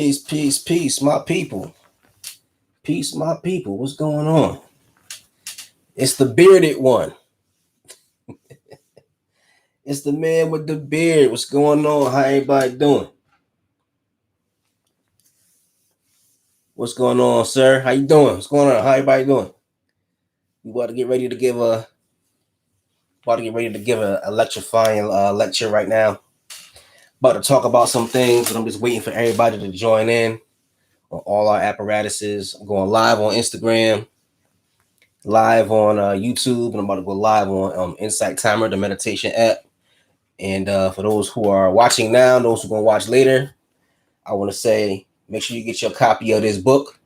Peace, my people. Peace, my people. What's going on? It's the bearded one. It's the man with the beard. What's going on? How everybody doing? What's going on, sir? How you doing? What's going on? How everybody doing? We about to get ready to give a electrifying lecture right now. About to talk about some things, but I'm just waiting for everybody to join in on all our apparatuses. I'm going live on Instagram, live on YouTube, and I'm about to go live on Insight Timer, the meditation app. And for those who are watching now, those who are going to watch later, I want to say make sure you get your copy of this book.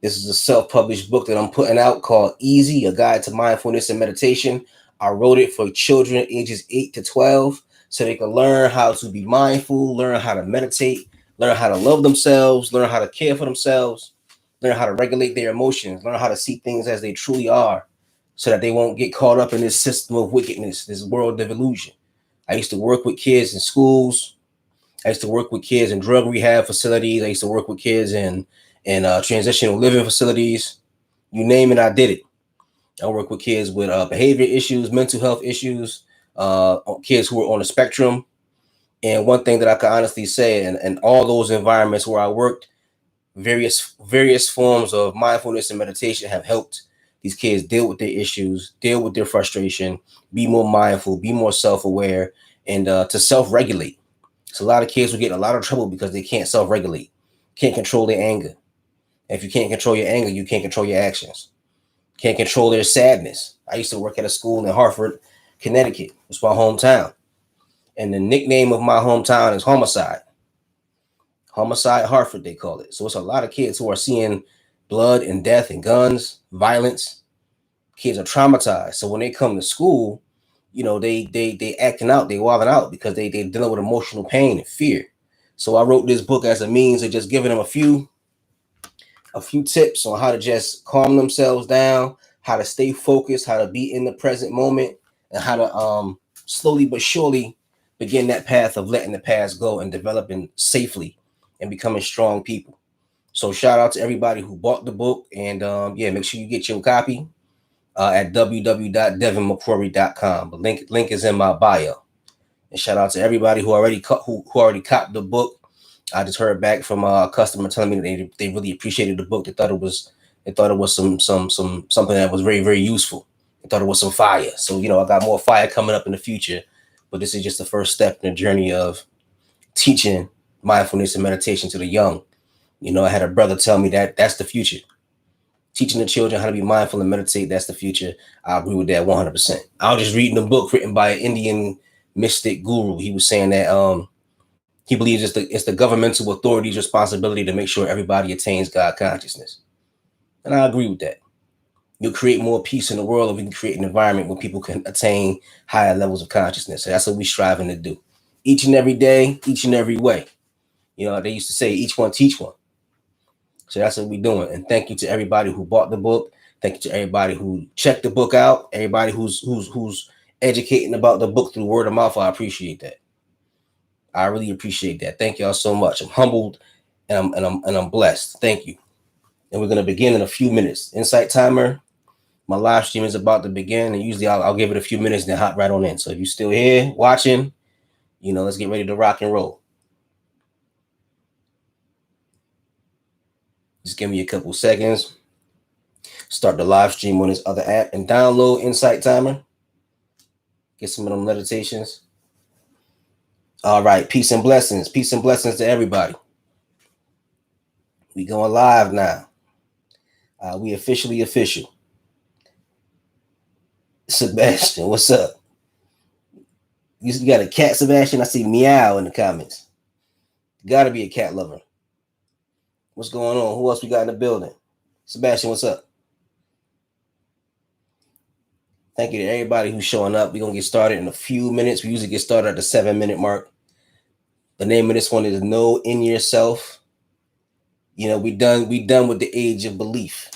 This is a self-published book that I'm putting out called Easy, A Guide to Mindfulness and Meditation. I wrote it for children ages 8 to 12 so they can learn how to be mindful, learn how to meditate, learn how to love themselves, learn how to care for themselves, learn how to regulate their emotions, learn how to see things as they truly are so that they won't get caught up in this system of wickedness, this world of illusion. I used to work with kids in schools. I used to work with kids in drug rehab facilities. I used to work with kids in transitional living facilities. You name it, I did it. I work with kids with behavior issues, mental health issues, kids who are on the spectrum. And one thing that I can honestly say, in all those environments where I worked, various forms of mindfulness and meditation have helped these kids deal with their issues, deal with their frustration, be more mindful, be more self-aware, and to self-regulate. So a lot of kids will get in a lot of trouble because they can't self-regulate, can't control their anger. If you can't control your anger, you can't control your actions. Can't control their sadness. I used to work at a school in Hartford, Connecticut. It's my hometown. And the nickname of my hometown is Homicide. Homicide Hartford, they call it. So it's a lot of kids who are seeing blood and death and guns, violence. Kids are traumatized. So when they come to school, they acting out, they wilding out because they dealing with emotional pain and fear. So I wrote this book as a means of just giving them a few tips on how to just calm themselves down, how to stay focused, how to be in the present moment, and how to slowly but surely begin that path of letting the past go and developing safely and becoming strong people. So shout out to everybody who bought the book, and make sure you get your copy at www.devinmcquarrie.com. The link is in my bio. And shout out to everybody who already copped the book. I just heard back from a customer telling me that they really appreciated the book. They thought it was some something that was very, very useful. They thought it was some fire. So I got more fire coming up in the future, but this is just the first step in the journey of teaching mindfulness and meditation to the young. I had a brother tell me that that's the future. Teaching the children how to be mindful and meditate, that's the future. I agree with that 100%. I was just reading a book written by an Indian mystic guru. He was saying that he believes it's the governmental authority's responsibility to make sure everybody attains God consciousness. And I agree with that. You'll create more peace in the world if we can create an environment where people can attain higher levels of consciousness. So that's what we're striving to do. Each and every day, each and every way. They used to say each one teach one. So that's what we're doing. And thank you to everybody who bought the book. Thank you to everybody who checked the book out. Everybody who's educating about the book through word of mouth. I appreciate that. I really appreciate that. Thank y'all so much. I'm humbled and I'm blessed. Thank you. And we're gonna begin in a few minutes. Insight timer. My live stream is about to begin, and usually I'll give it a few minutes and then hop right on in. So if you're still here watching, let's get ready to rock and roll. Just give me a couple seconds. Start the live stream on this other app and download Insight Timer. Get some of them meditations. All right, peace and blessings. Peace and blessings to everybody. We going live now. We officially official. Sebastian, what's up? You got a cat, Sebastian? I see meow in the comments. Got to be a cat lover. What's going on? Who else we got in the building? Sebastian, what's up? Thank you to everybody who's showing up. We're going to get started in a few minutes. We usually get started at the 7-minute mark. The name of this one is Know in Yourself. We done with the age of belief.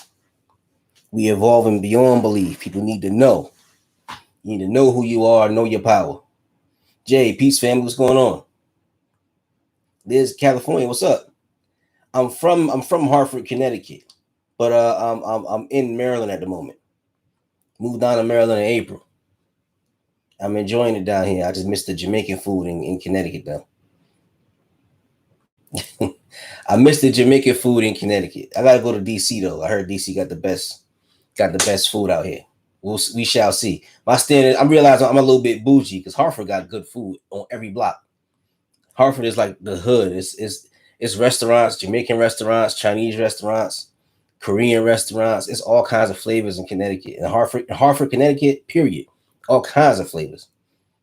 We evolving beyond belief. People need to know. You need to know who you are, know your power. Jay, peace family, what's going on? Liz, California, what's up? I'm from Hartford, Connecticut, but I'm in Maryland at the moment. Moved down to Maryland in April. I'm enjoying it down here. I just miss the Jamaican food in Connecticut though. I miss the Jamaican food in Connecticut. I gotta go to DC though. I heard DC got the best food out here. We shall see. My standard, I'm realizing I'm a little bit bougie because Hartford got good food on every block. Hartford is like the hood. It's restaurants, Jamaican restaurants, Chinese restaurants, Korean restaurants. It's all kinds of flavors in Connecticut. And Hartford, Connecticut, period. All kinds of flavors.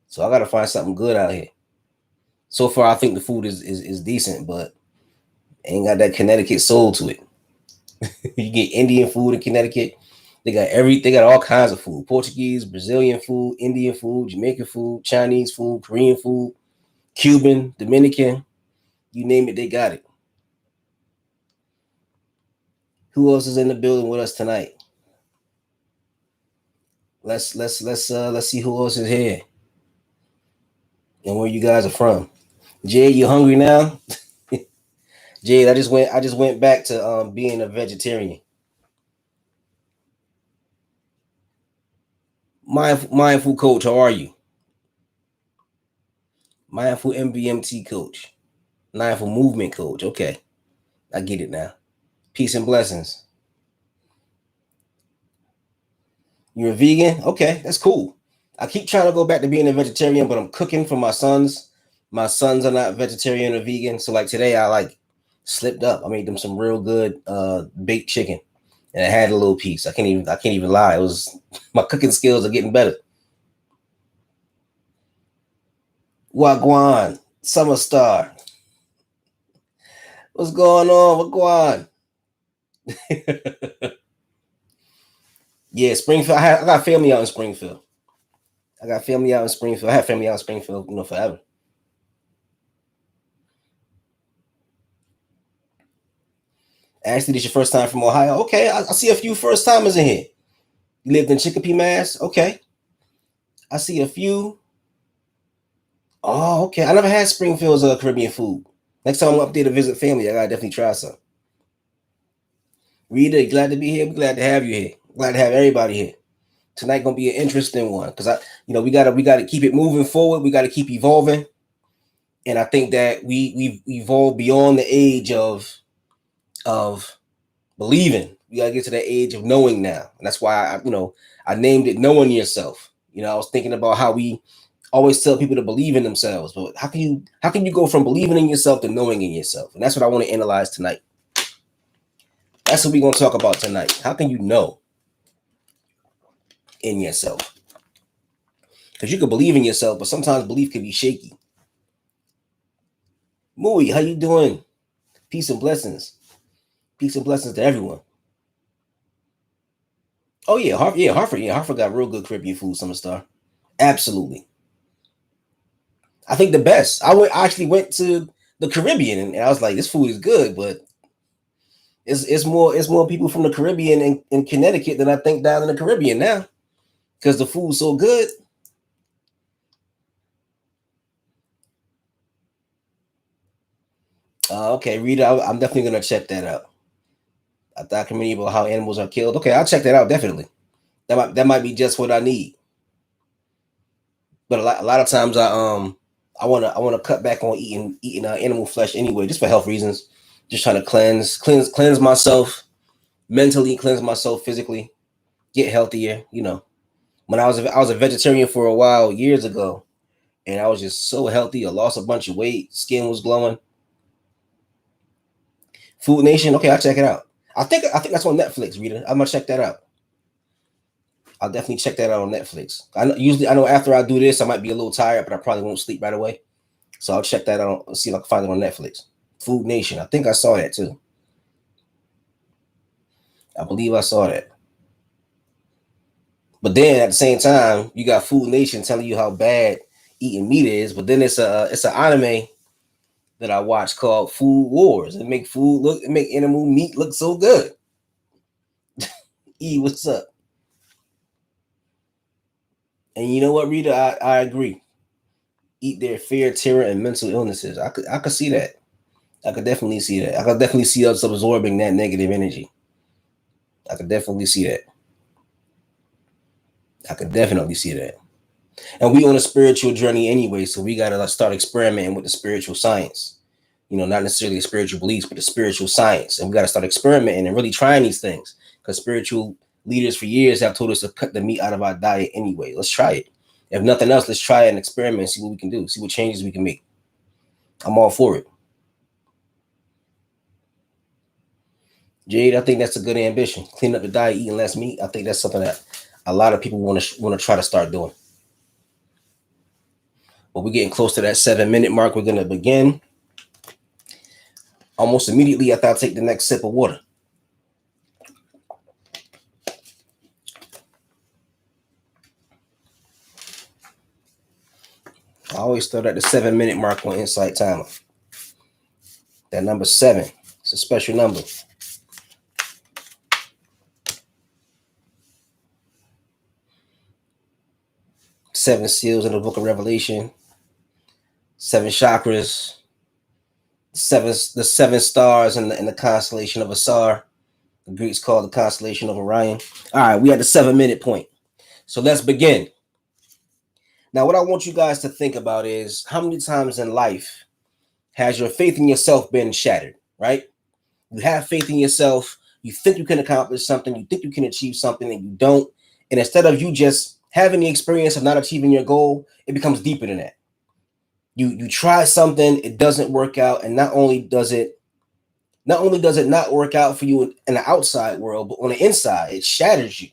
So I gotta find something good out here. So far, I think the food is decent, but ain't got that Connecticut soul to it. You get Indian food in Connecticut. They got all kinds of food. Portuguese, Brazilian food, Indian food, Jamaican food, Chinese food, Korean food, Cuban, Dominican, you name it, they got it. Who else is in the building with us tonight? Let's see who else is here and where you guys are from. Jay, you hungry now? Jade, I just went back to being a vegetarian. Mindful coach, how are you? Mindful MVMT coach. Mindful movement coach. Okay. I get it now. Peace and blessings. You're a vegan? Okay, that's cool. I keep trying to go back to being a vegetarian, but I'm cooking for my sons. My sons are not vegetarian or vegan. So like today I like slipped up. I made them some real good baked chicken. And I had a little piece. I can't even lie. It was my cooking skills are getting better. Wagwan, Summer Star. What's going on? Wagwan? Yeah, Springfield. I got family out in Springfield. I got family out in Springfield. I had family out in Springfield, forever. Actually, this your first time from Ohio. Okay, I see a few first timers in here. You lived in Chicopee, Mass. Okay, I see a few. Oh, okay. I never had Springfield's Caribbean food. Next time I'm up there to visit family, I gotta definitely try some. Rita, glad to be here. We're glad to have you here. Glad to have everybody here. Tonight gonna be an interesting one because we gotta keep it moving forward. We gotta keep evolving, and I think that we've evolved beyond the age of believing. We gotta get to the age of knowing now, and that's why I named it knowing yourself. I was thinking about how we always tell people to believe in themselves, but how can you go from believing in yourself to knowing in yourself? And that's what I want to analyze tonight. That's what we're gonna talk about tonight. How can you know in yourself? Because you can believe in yourself, but sometimes belief can be shaky. Mui, how you doing? Peace and blessings. Peace and blessings to everyone. Oh yeah, Hartford got real good Caribbean food, Summer Star. Absolutely. I think the best. I actually went to the Caribbean and I was like, this food is good, but it's more people from the Caribbean in Connecticut than I think down in the Caribbean now because the food's so good. Okay, Rita, I'm definitely gonna check that out. A documentary about how animals are killed. Okay, I'll check that out definitely. That might be just what I need. But a lot of times I wanna cut back on eating animal flesh anyway, just for health reasons. Just trying to cleanse myself mentally, cleanse myself physically, get healthier. When I was a vegetarian for a while years ago, and I was just so healthy. I lost a bunch of weight, skin was glowing. Food Nation, okay, I'll check it out. I think that's on Netflix, Rita. I'm gonna check that out. I'll definitely check that out on Netflix. I know after I do this, I might be a little tired, but I probably won't sleep right away. So I'll check that out. See if I can find it on Netflix. Food Nation. I think I saw that too. I believe I saw that. But then at the same time, you got Food Nation telling you how bad eating meat is. But then it's an anime that I watch called Food Wars. It make animal meat look so good. What's up? And you know what, Rita? I agree. Eat their fear, terror, and mental illnesses. I could see that. I could definitely see that. I could definitely see us absorbing that negative energy. I could definitely see that. I could definitely see that. And we on a spiritual journey anyway, so we gotta start experimenting with the spiritual science. You know, not necessarily the spiritual beliefs, but the spiritual science. And we gotta start experimenting and really trying these things. Because spiritual leaders for years have told us to cut the meat out of our diet anyway. Let's try it. If nothing else, let's try it and experiment and see what we can do, see what changes we can make. I'm all for it. Jade, I think that's a good ambition. Clean up the diet, eating less meat. I think that's something that a lot of people want to try to start doing. But we're getting close to that 7-minute mark. We're gonna begin almost immediately after I take the next sip of water. I always start at the 7-minute mark on Insight Timer. That number 7. It's a special number. Seven seals in the book of Revelation, 7 chakras, the seven stars in the constellation of Asar. The Greeks call the constellation of Orion. All right, we at the 7-minute point. So let's begin. Now, what I want you guys to think about is how many times in life has your faith in yourself been shattered, right? You have faith in yourself. You think you can accomplish something. You think you can achieve something and you don't. And instead of you just having the experience of not achieving your goal, it becomes deeper than that. You try something, it doesn't work out. And not only does it not work out for you in the outside world, but on the inside, it shatters you.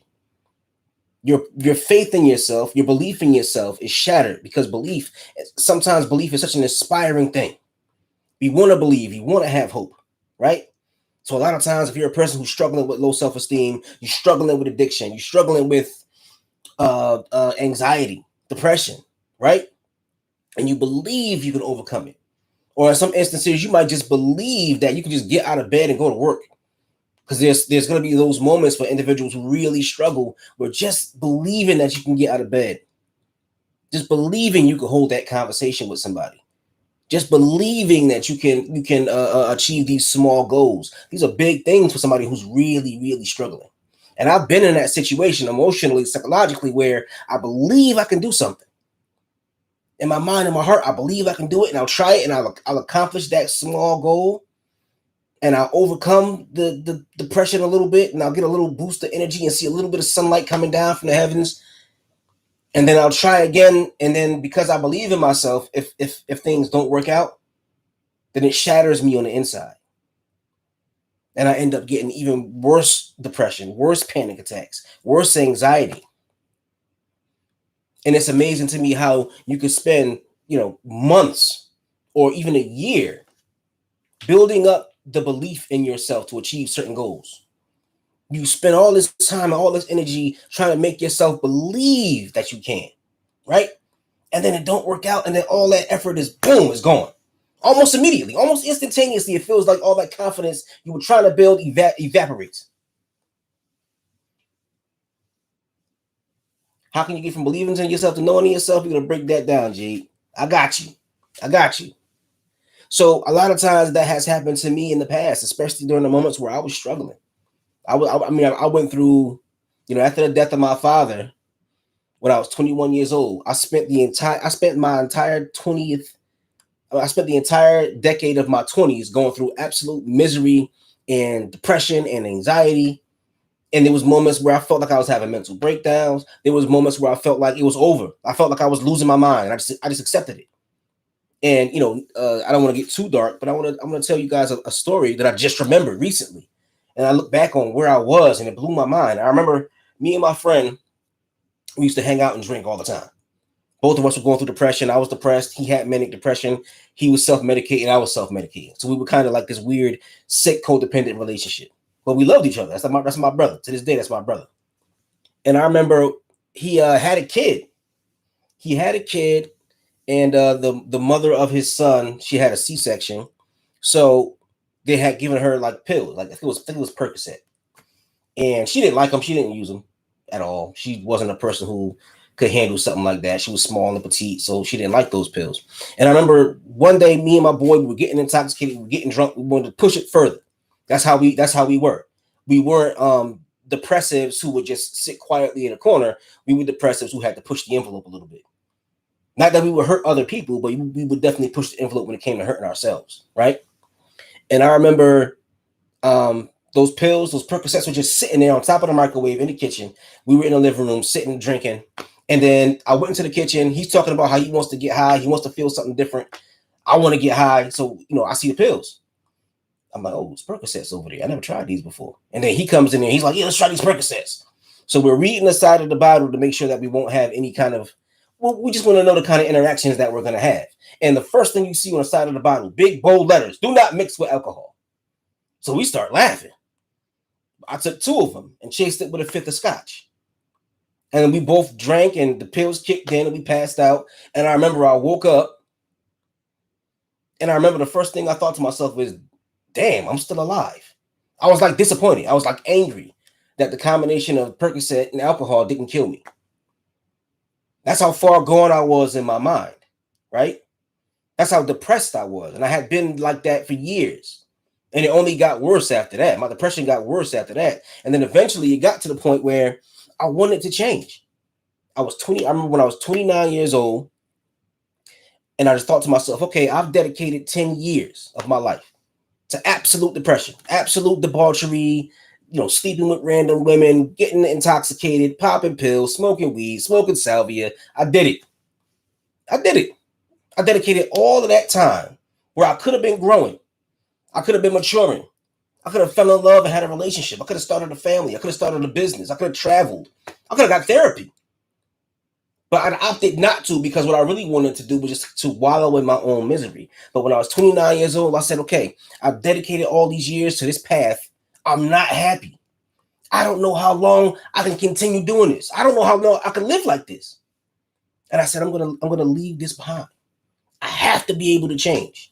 Your faith in yourself, your belief in yourself is shattered because sometimes belief is such an inspiring thing. You want to believe, you want to have hope, right? So a lot of times, if you're a person who's struggling with low self-esteem, you're struggling with addiction, you're struggling with anxiety, depression, right? And you believe you can overcome it. Or in some instances, you might just believe that you can just get out of bed and go to work. Because there's going to be those moments for individuals who really struggle where just believing that you can get out of bed, just believing you can hold that conversation with somebody, just believing that you can achieve these small goals. These are big things for somebody who's really, really struggling. And I've been in that situation emotionally, psychologically, where I believe I can do something. In my mind and my heart, I believe I can do it, and I'll try it, and I'll accomplish that small goal, and I'll overcome the depression a little bit, and I'll get a little boost of energy and see a little bit of sunlight coming down from the heavens. And then I'll try again, and then because I believe in myself, if things don't work out, then it shatters me on the inside. And I end up getting even worse depression, worse panic attacks, worse anxiety. And it's amazing to me how you could spend, months or even a year building up the belief in yourself to achieve certain goals. You spend all this time and all this energy trying to make yourself believe that you can, right? And then it don't work out, and then all that effort is gone. Almost immediately, almost instantaneously, it feels like all that confidence you were trying to build evaporates. How can you get from believing in yourself to knowing in yourself? You're going to break that down, Jade. I got you. So a lot of times that has happened to me in the past, especially during the moments where I was struggling. I went through, after the death of my father, when I was 21 years old, I spent the entire decade of my 20s going through absolute misery and depression and anxiety. And there was moments where I felt like I was having mental breakdowns. There was moments where I felt like it was over. I felt like I was losing my mind. And I just accepted it. And I don't want to get too dark, but I'm gonna tell you guys a story that I just remembered recently. And I look back on where I was, and it blew my mind. I remember me and my friend, we used to hang out and drink all the time. Both of us were going through depression. I was depressed. He had manic depression. He was self-medicating. I was self-medicating. So we were kind of like this weird, sick, codependent relationship. But we loved each other. That's my brother. To this day, that's my brother. And I remember he had a kid. And the mother of his son, she had a C-section. So they had given her like pills. Like I think it was Percocet. And she didn't like them. She didn't use them at all. She wasn't a person who could handle something like that. She was small and petite, so she didn't like those pills. And I remember one day, me and my boy, we were getting intoxicated, we were getting drunk, we wanted to push it further. That's how we were. We weren't depressives who would just sit quietly in a corner. We were depressives who had to push the envelope a little bit. Not that we would hurt other people, but we would definitely push the envelope when it came to hurting ourselves, right? And I remember those pills, those Percocets were just sitting there on top of the microwave in the kitchen. We were in the living room sitting drinking. And then I went into the kitchen. He's talking about how he wants to get high. He wants to feel something different. I want to get high. So, I see the pills. I'm like, oh, it's Percocets over there. I never tried these before. And then he comes in there. He's like, yeah, let's try these Percocets. So we're reading the side of the Bible to make sure that we won't have any kind of, well, we just want to know the kind of interactions that we're going to have. And the first thing you see on the side of the Bible, big bold letters, do not mix with alcohol. So we start laughing. I took 2 of them and chased it with a 5th of scotch. And we both drank and the pills kicked in and we passed out. And I remember I woke up and I remember the first thing I thought to myself was, damn, I'm still alive. I was like disappointed. I was like angry that the combination of Percocet and alcohol didn't kill me. That's how far gone I was in my mind, right? That's how depressed I was. And I had been like that for years. And it only got worse after that. My depression got worse after that. And then eventually it got to the point where I wanted to change. I remember when I was 29 years old, and I just thought to myself, okay, I've dedicated 10 years of my life to absolute depression, absolute debauchery, sleeping with random women, getting intoxicated, popping pills, smoking weed, smoking salvia. I did it. I dedicated all of that time where I could have been growing. I could have been maturing. I could have fell in love and had a relationship. I could have started a family. I could have started a business. I could have traveled. I could have got therapy. But I opted not to because what I really wanted to do was just to wallow in my own misery. But when I was 29 years old, I said, okay, I've dedicated all these years to this path. I'm not happy. I don't know how long I can continue doing this. I don't know how long I can live like this. And I said, I'm gonna leave this behind. I have to be able to change.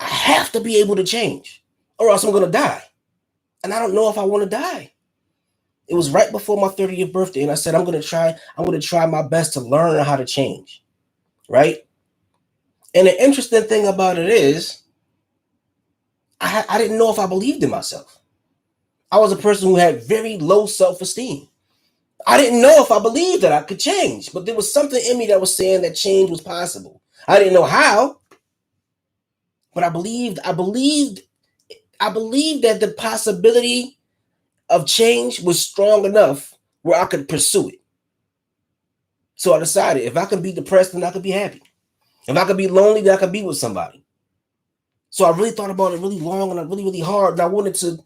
I have to be able to change, or else I'm gonna die. And I don't know if I want to die. It was right before my 30th birthday, and I said, I'm gonna try my best to learn how to change. Right? And the interesting thing about it is, I didn't know if I believed in myself. I was a person who had very low self-esteem. I didn't know if I believed that I could change, but there was something in me that was saying that change was possible. I didn't know how, but I believed that the possibility of change was strong enough where I could pursue it. So I decided if I could be depressed, then I could be happy. If I could be lonely, then I could be with somebody. So I really thought about it really long and really, really hard. And I wanted to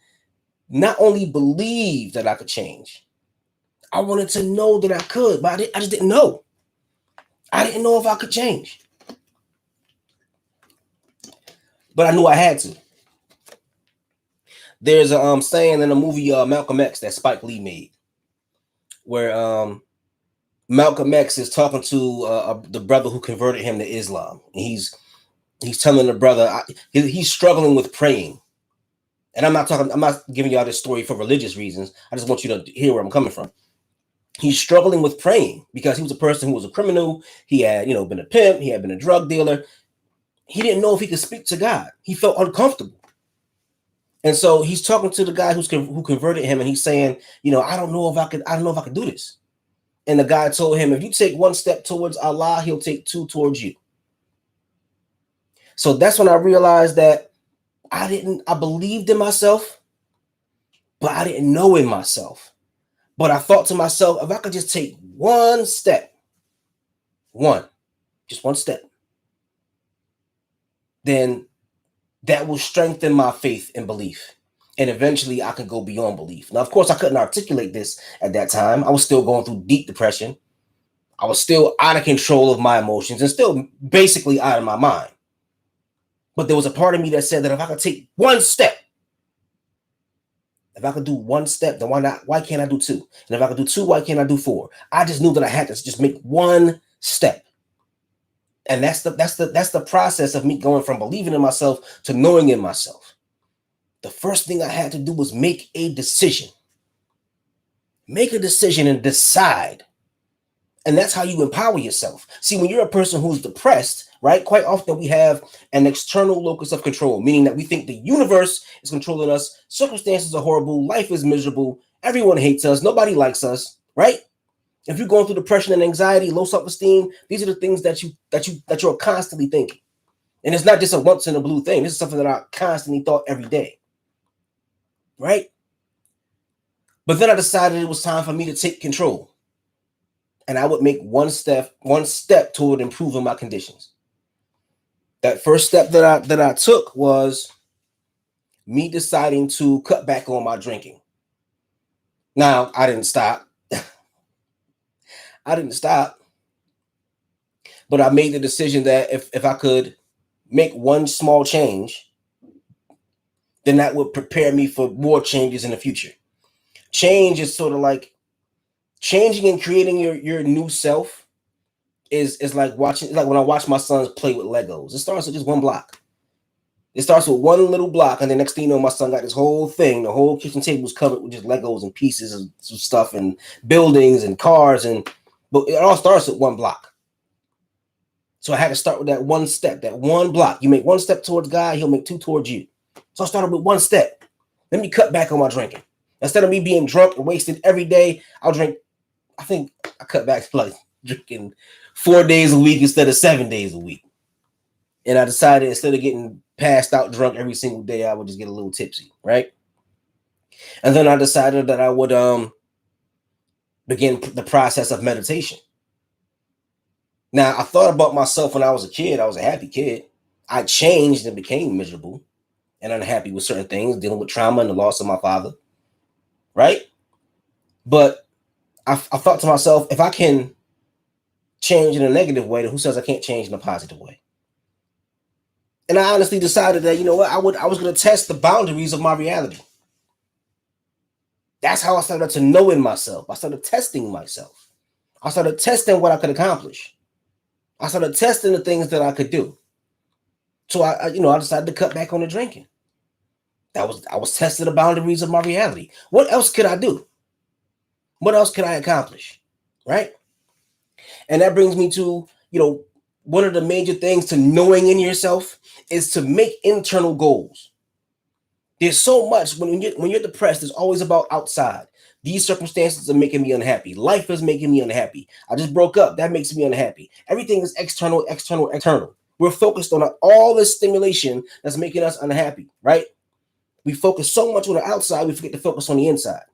not only believe that I could change, I wanted to know that I could, but I just didn't know. I didn't know if I could change. But I knew I had to. There's a saying in the movie Malcolm X that Spike Lee made, where Malcolm X is talking to the brother who converted him to Islam. And he's telling the brother he's struggling with praying. And I'm not giving y'all this story for religious reasons. I just want you to hear where I'm coming from. He's struggling with praying because he was a person who was a criminal. He had, been a pimp. He had been a drug dealer. He didn't know if he could speak to God. He felt uncomfortable. And so he's talking to the guy who converted him, and he's saying, I don't know if I could do this. And the guy told him, if you take one step towards Allah, he'll take 2 towards you. So that's when I realized that I believed in myself, but I didn't know in myself. But I thought to myself, if I could just take one step, just one step, then that will strengthen my faith and belief. And eventually I could go beyond belief. Now, of course, I couldn't articulate this at that time. I was still going through deep depression. I was still out of control of my emotions and still basically out of my mind. But there was a part of me that said that if I could take one step, if I could do one step, then why not? Why can't I do 2? And if I could do 2, why can't I do 4? I just knew that I had to just make one step. And that's the process of me going from believing in myself to knowing in myself. The first thing I had to do was make a decision. Make a decision and decide And that's how you empower yourself. See, when you're a person who's depressed, right, quite often we have an external locus of control, meaning that we think the universe is controlling us, circumstances are horrible, life is miserable, everyone hates us, nobody likes us, right? If you're going through depression and anxiety, low self-esteem, these are the things that you're constantly thinking. And it's not just a once in a blue thing. This is something that I constantly thought every day. Right? But then I decided it was time for me to take control. And I would make one step toward improving my conditions. That first step that I took was me deciding to cut back on my drinking. Now, I didn't stop. I didn't stop. But I made the decision that if I could make one small change, then that would prepare me for more changes in the future. Change is sort of like changing and creating your new self is like watching, like when I watch my sons play with Legos. It starts with just one block. It starts with one little block, and the next thing you know, my son got this whole thing. The whole kitchen table was covered with just Legos and pieces and some stuff and buildings and cars, but it all starts with one block. So I had to start with that one step, that one block. You make one step towards God, he'll make two towards you. So I started with one step. Let me cut back on my drinking. Instead of me being drunk and wasted every day, I'll drink. I think I cut back to like drinking 4 days a week instead of 7 days a week. And I decided instead of getting passed out drunk every single day, I would just get a little tipsy, right? And then I decided that I would begin the process of meditation. Now, I thought about myself when I was a kid. I was a happy kid. I changed and became miserable and unhappy with certain things, dealing with trauma and the loss of my father, right? But I thought to myself, if I can change in a negative way, then who says I can't change in a positive way? And I honestly decided that, you know what, I was going to test the boundaries of my reality. That's how I started to know in myself. I started testing myself. I started testing what I could accomplish. I started testing the things that I could do. So I decided to cut back on the drinking. I was testing the boundaries of my reality. What else could I do? What else could I accomplish? Right? And that brings me to, one of the major things to knowing in yourself is to make internal goals. There's so much when you're depressed, it's always about outside. These circumstances are making me unhappy. Life is making me unhappy. I just broke up. That makes me unhappy. Everything is external, external, external. We're focused on all this stimulation that's making us unhappy, right? We focus so much on the outside, we forget to focus on the inside.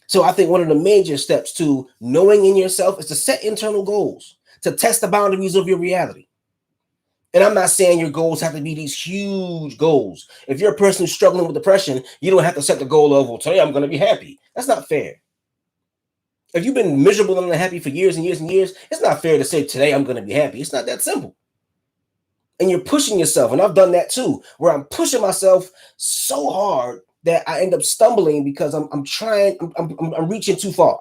So I think one of the major steps to knowing in yourself is to set internal goals, to test the boundaries of your reality. And I'm not saying your goals have to be these huge goals. If you're a person who's struggling with depression, you don't have to set the goal of, well, today I'm going to be happy. That's not fair. If you've been miserable and unhappy for years and years and years, it's not fair to say today I'm going to be happy. It's not that simple. And you're pushing yourself. And I've done that too, where I'm pushing myself so hard that I end up stumbling because I'm reaching too far.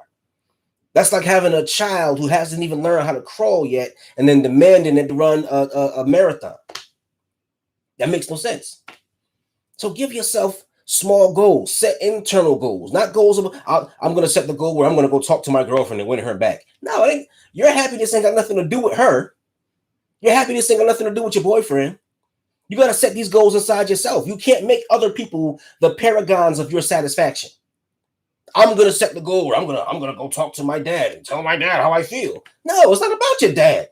That's like having a child who hasn't even learned how to crawl yet and then demanding it to run a marathon. That makes no sense. So give yourself small goals, set internal goals, not goals of, I'm going to set the goal where I'm going to go talk to my girlfriend and win her back. No, your happiness ain't got nothing to do with her. Your happiness ain't got nothing to do with your boyfriend. You got to set these goals inside yourself. You can't make other people the paragons of your satisfaction. I'm going to set the goal where I'm going to go talk to my dad and tell my dad how I feel. No, it's not about your dad.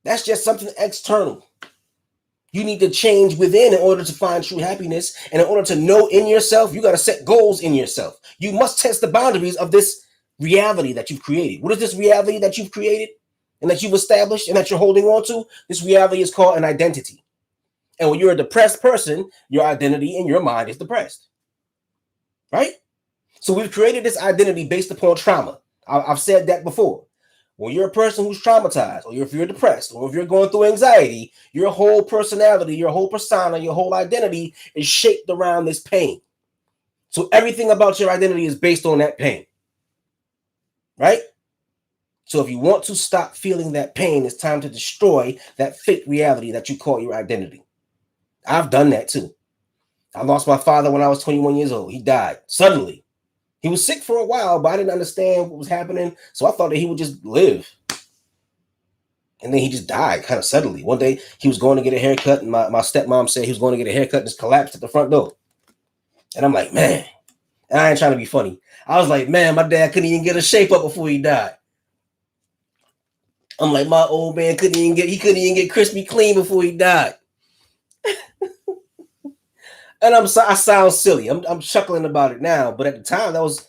That's just something external. You need to change within in order to find true happiness. And in order to know in yourself, you got to set goals in yourself. You must test the boundaries of this reality that you've created. What is this reality that you've created and that you've established and that you're holding on to? This reality is called an identity. And when you're a depressed person, your identity in your mind is depressed. Right? So we've created this identity based upon trauma. I've said that before. When you're a person who's traumatized, or if you're depressed, or if you're going through anxiety, your whole personality, your whole persona, your whole identity is shaped around this pain. So everything about your identity is based on that pain. Right? So if you want to stop feeling that pain, it's time to destroy that fake reality that you call your identity. I've done that too. I lost my father when I was 21 years old. He died suddenly. He was sick for a while, but I didn't understand what was happening. So I thought that he would just live. And then he just died kind of suddenly. One day he was going to get a haircut, and my stepmom said he was going to get a haircut and just collapsed at the front door. And I'm like, man, and I ain't trying to be funny. I was like, man, my dad couldn't even get a shape up before he died. I'm like, my old man couldn't even get crispy clean before he died. And I sound silly. I'm chuckling about it now, but at the time that was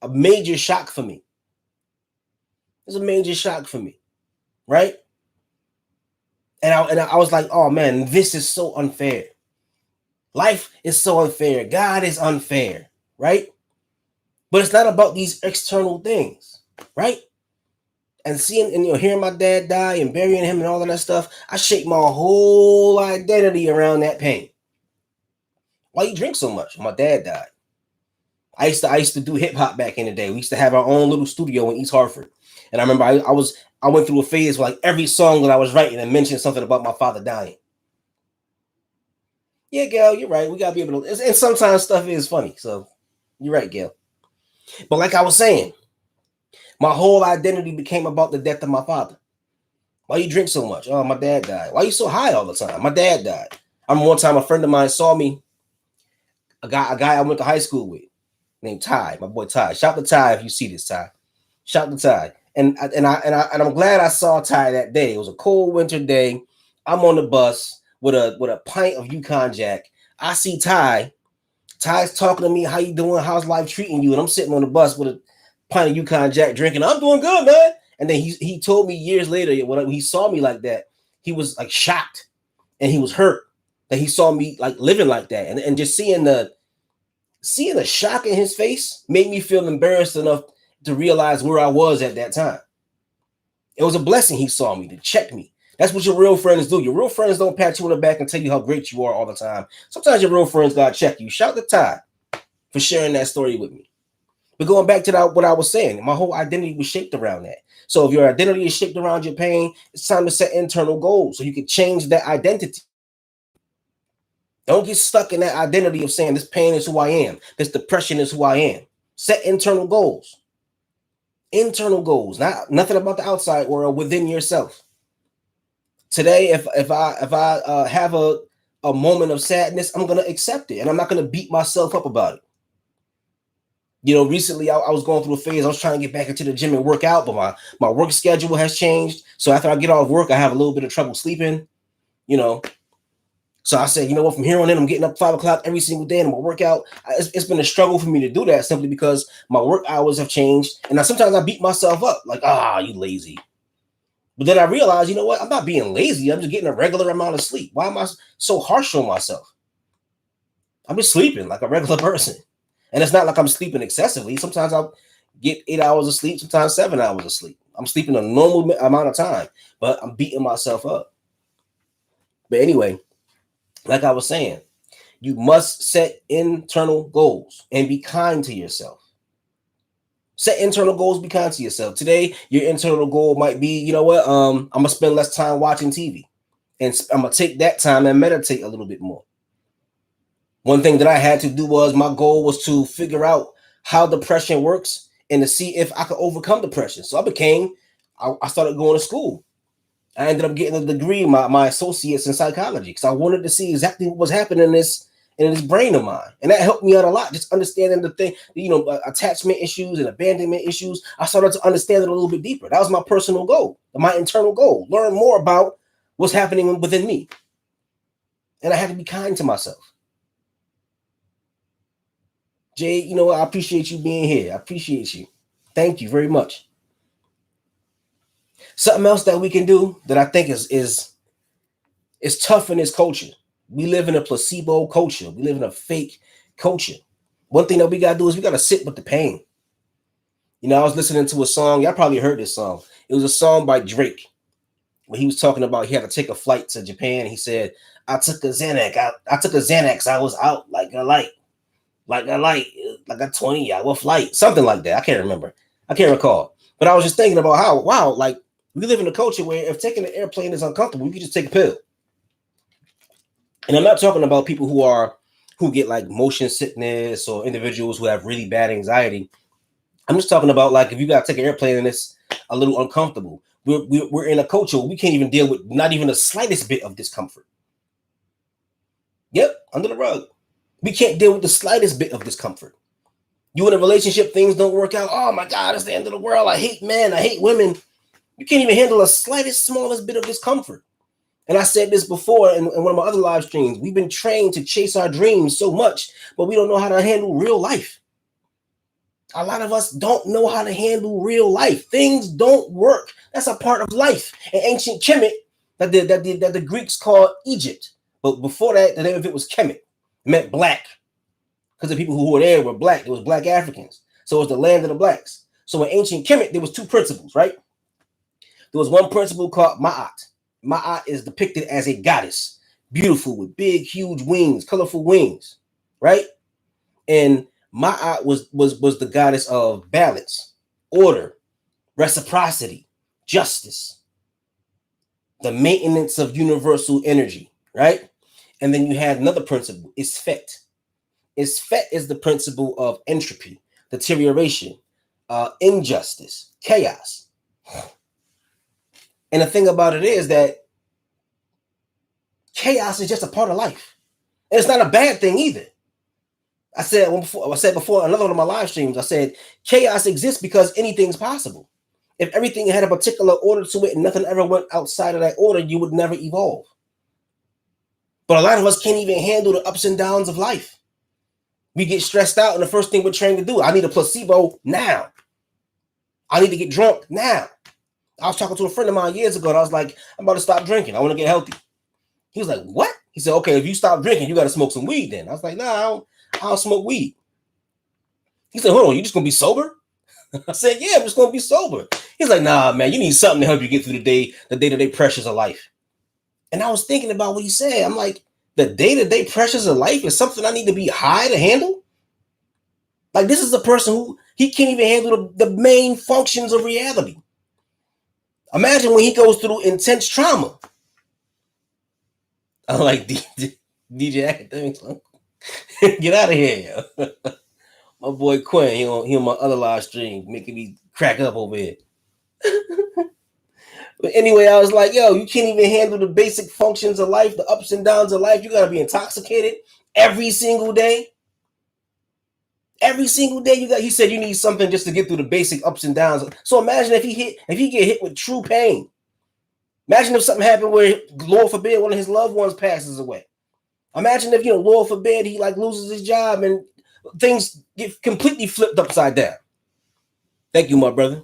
a major shock for me. It was a major shock for me, right? And I was like, oh man, this is so unfair. Life is so unfair. God is unfair, right? But it's not about these external things, right? And seeing and hearing my dad die and burying him and all of that stuff, I shaped my whole identity around that pain. Why you drink so much? My dad died. I used to do hip hop back in the day. We used to have our own little studio in East Hartford. And I remember I went through a phase where like every song that I was writing and mentioned something about my father dying. Yeah, Gail, you're right. We gotta be able to, and sometimes stuff is funny. So you're right, Gail. But like I was saying, my whole identity became about the death of my father. Why you drink so much? Oh, my dad died. Why you so high all the time? My dad died. I remember one time a friend of mine saw me, a guy I went to high school with, named Ty, my boy Ty. Shout to Ty if you see this, Ty. Shout to Ty. And I'm glad I saw Ty that day. It was a cold winter day. I'm on the bus with a pint of Yukon Jack. I see Ty. Ty's talking to me. How you doing? How's life treating you? And I'm sitting on the bus with a pint of Yukon Jack drinking. I'm doing good, man. And then he told me years later when he saw me like that, he was like shocked and he was hurt that he saw me like living like that. And just seeing the shock in his face made me feel embarrassed enough to realize where I was at that time. It was a blessing he saw me to check me. That's what your real friends do. Your real friends don't pat you on the back and tell you how great you are all the time. Sometimes your real friends gotta check you. Shout to Ty for sharing that story with me. But going back to what I was saying, my whole identity was shaped around that. So if your identity is shaped around your pain, it's time to set internal goals so you can change that identity. Don't get stuck in that identity of saying this pain is who I am. This depression is who I am. Set internal goals. Internal goals, nothing about the outside world, within yourself. Today, if I have a moment of sadness, I'm gonna accept it, and I'm not gonna beat myself up about it. Recently I was going through a phase. I was trying to get back into the gym and work out, but my work schedule has changed. So after I get off work, I have a little bit of trouble sleeping. So I said, you know what? From here on in, I'm getting up 5 o'clock every single day and I'm gonna work out. It's been a struggle for me to do that simply because my work hours have changed, and now sometimes I beat myself up like, you lazy. But then I realized, you know what? I'm not being lazy. I'm just getting a regular amount of sleep. Why am I so harsh on myself? I'm just sleeping like a regular person. And it's not like I'm sleeping excessively. Sometimes I'll get 8 hours of sleep, sometimes 7 hours of sleep. I'm sleeping a normal amount of time, but I'm beating myself up. But anyway, like I was saying, you must set internal goals and be kind to yourself. Set internal goals, be kind to yourself. Today, your internal goal might be, you know what? I'm going to spend less time watching TV. And I'm going to take that time and meditate a little bit more. One thing that I had to do was my goal was to figure out how depression works and to see if I could overcome depression. So I started going to school. I ended up getting a degree, my associates in psychology, because I wanted to see exactly what was happening in this brain of mine. And that helped me out a lot, just understanding the thing, attachment issues and abandonment issues. I started to understand it a little bit deeper. That was my personal goal, my internal goal, learn more about what's happening within me. And I had to be kind to myself. Jay, I appreciate you being here. I appreciate you. Thank you very much. Something else that we can do that I think is tough in this culture. We live in a placebo culture. We live in a fake culture. One thing that we got to do is we got to sit with the pain. I was listening to a song. Y'all probably heard this song. It was a song by Drake where he was talking about he had to take a flight to Japan. He said, I took a Xanax. I took a Xanax. I was out like a light. Like a 20-hour flight, something like that. I can't remember. I can't recall. But I was just thinking about how, wow, like we live in a culture where if taking an airplane is uncomfortable, you can just take a pill. And I'm not talking about people who are who get like motion sickness or individuals who have really bad anxiety. I'm just talking about like if you got to take an airplane and it's a little uncomfortable. We're in a culture where we can't even deal with not even the slightest bit of discomfort. Yep, under the rug. We can't deal with the slightest bit of discomfort. You in a relationship, things don't work out. Oh my God, it's the end of the world. I hate men. I hate women. You can't even handle the slightest, smallest bit of discomfort. And I said this before in one of my other live streams. We've been trained to chase our dreams so much, but we don't know how to handle real life. A lot of us don't know how to handle real life. Things don't work. That's a part of life. In ancient Kemet, that the Greeks called Egypt. But before that, the name of it was Kemet. It meant black. Because the people who were there were black. It was black Africans. So it was the land of the blacks. So in ancient Kemet, there was two principles, right? There was one principle called Ma'at. Ma'at is depicted as a goddess, beautiful with big, huge wings, colorful wings, right? And Ma'at was the goddess of balance, order, reciprocity, justice, the maintenance of universal energy, right? And then you had another principle, Isfet. Isfet is the principle of entropy, deterioration, injustice, chaos. And the thing about it is that chaos is just a part of life. And it's not a bad thing either. I said before another one of my live streams, I said chaos exists because anything's possible. If everything had a particular order to it and nothing ever went outside of that order, you would never evolve. But a lot of us can't even handle the ups and downs of life. We get stressed out, and the first thing we're trained to do, I need a placebo now. I need to get drunk now. I was talking to a friend of mine years ago, and I was like, I'm about to stop drinking. I want to get healthy. He was like, what? He said, okay, if you stop drinking, you got to smoke some weed then. I was like, nah, I don't smoke weed. He said, hold on, you just going to be sober? I said, yeah, I'm just going to be sober. He's like, nah, man, you need something to help you get through the day-to-day pressures of life. And I was thinking about what he said. I'm like, the day-to-day pressures of life is something I need to be high to handle? Like, this is a person who, he can't even handle the main functions of reality. Imagine when he goes through intense trauma. I'm like, DJ Academics, get out of here, yo. My boy Quinn, he on my other live stream, making me crack up over here. But anyway, I was like, yo, you can't even handle the basic functions of life, the ups and downs of life. You got to be intoxicated every single day. Every single day he said you need something just to get through the basic ups and downs. So imagine if he get hit with true pain. Imagine if something happened where, Lord forbid, one of his loved ones passes away. Imagine if, Lord forbid, he like loses his job and things get completely flipped upside down. Thank you, my brother.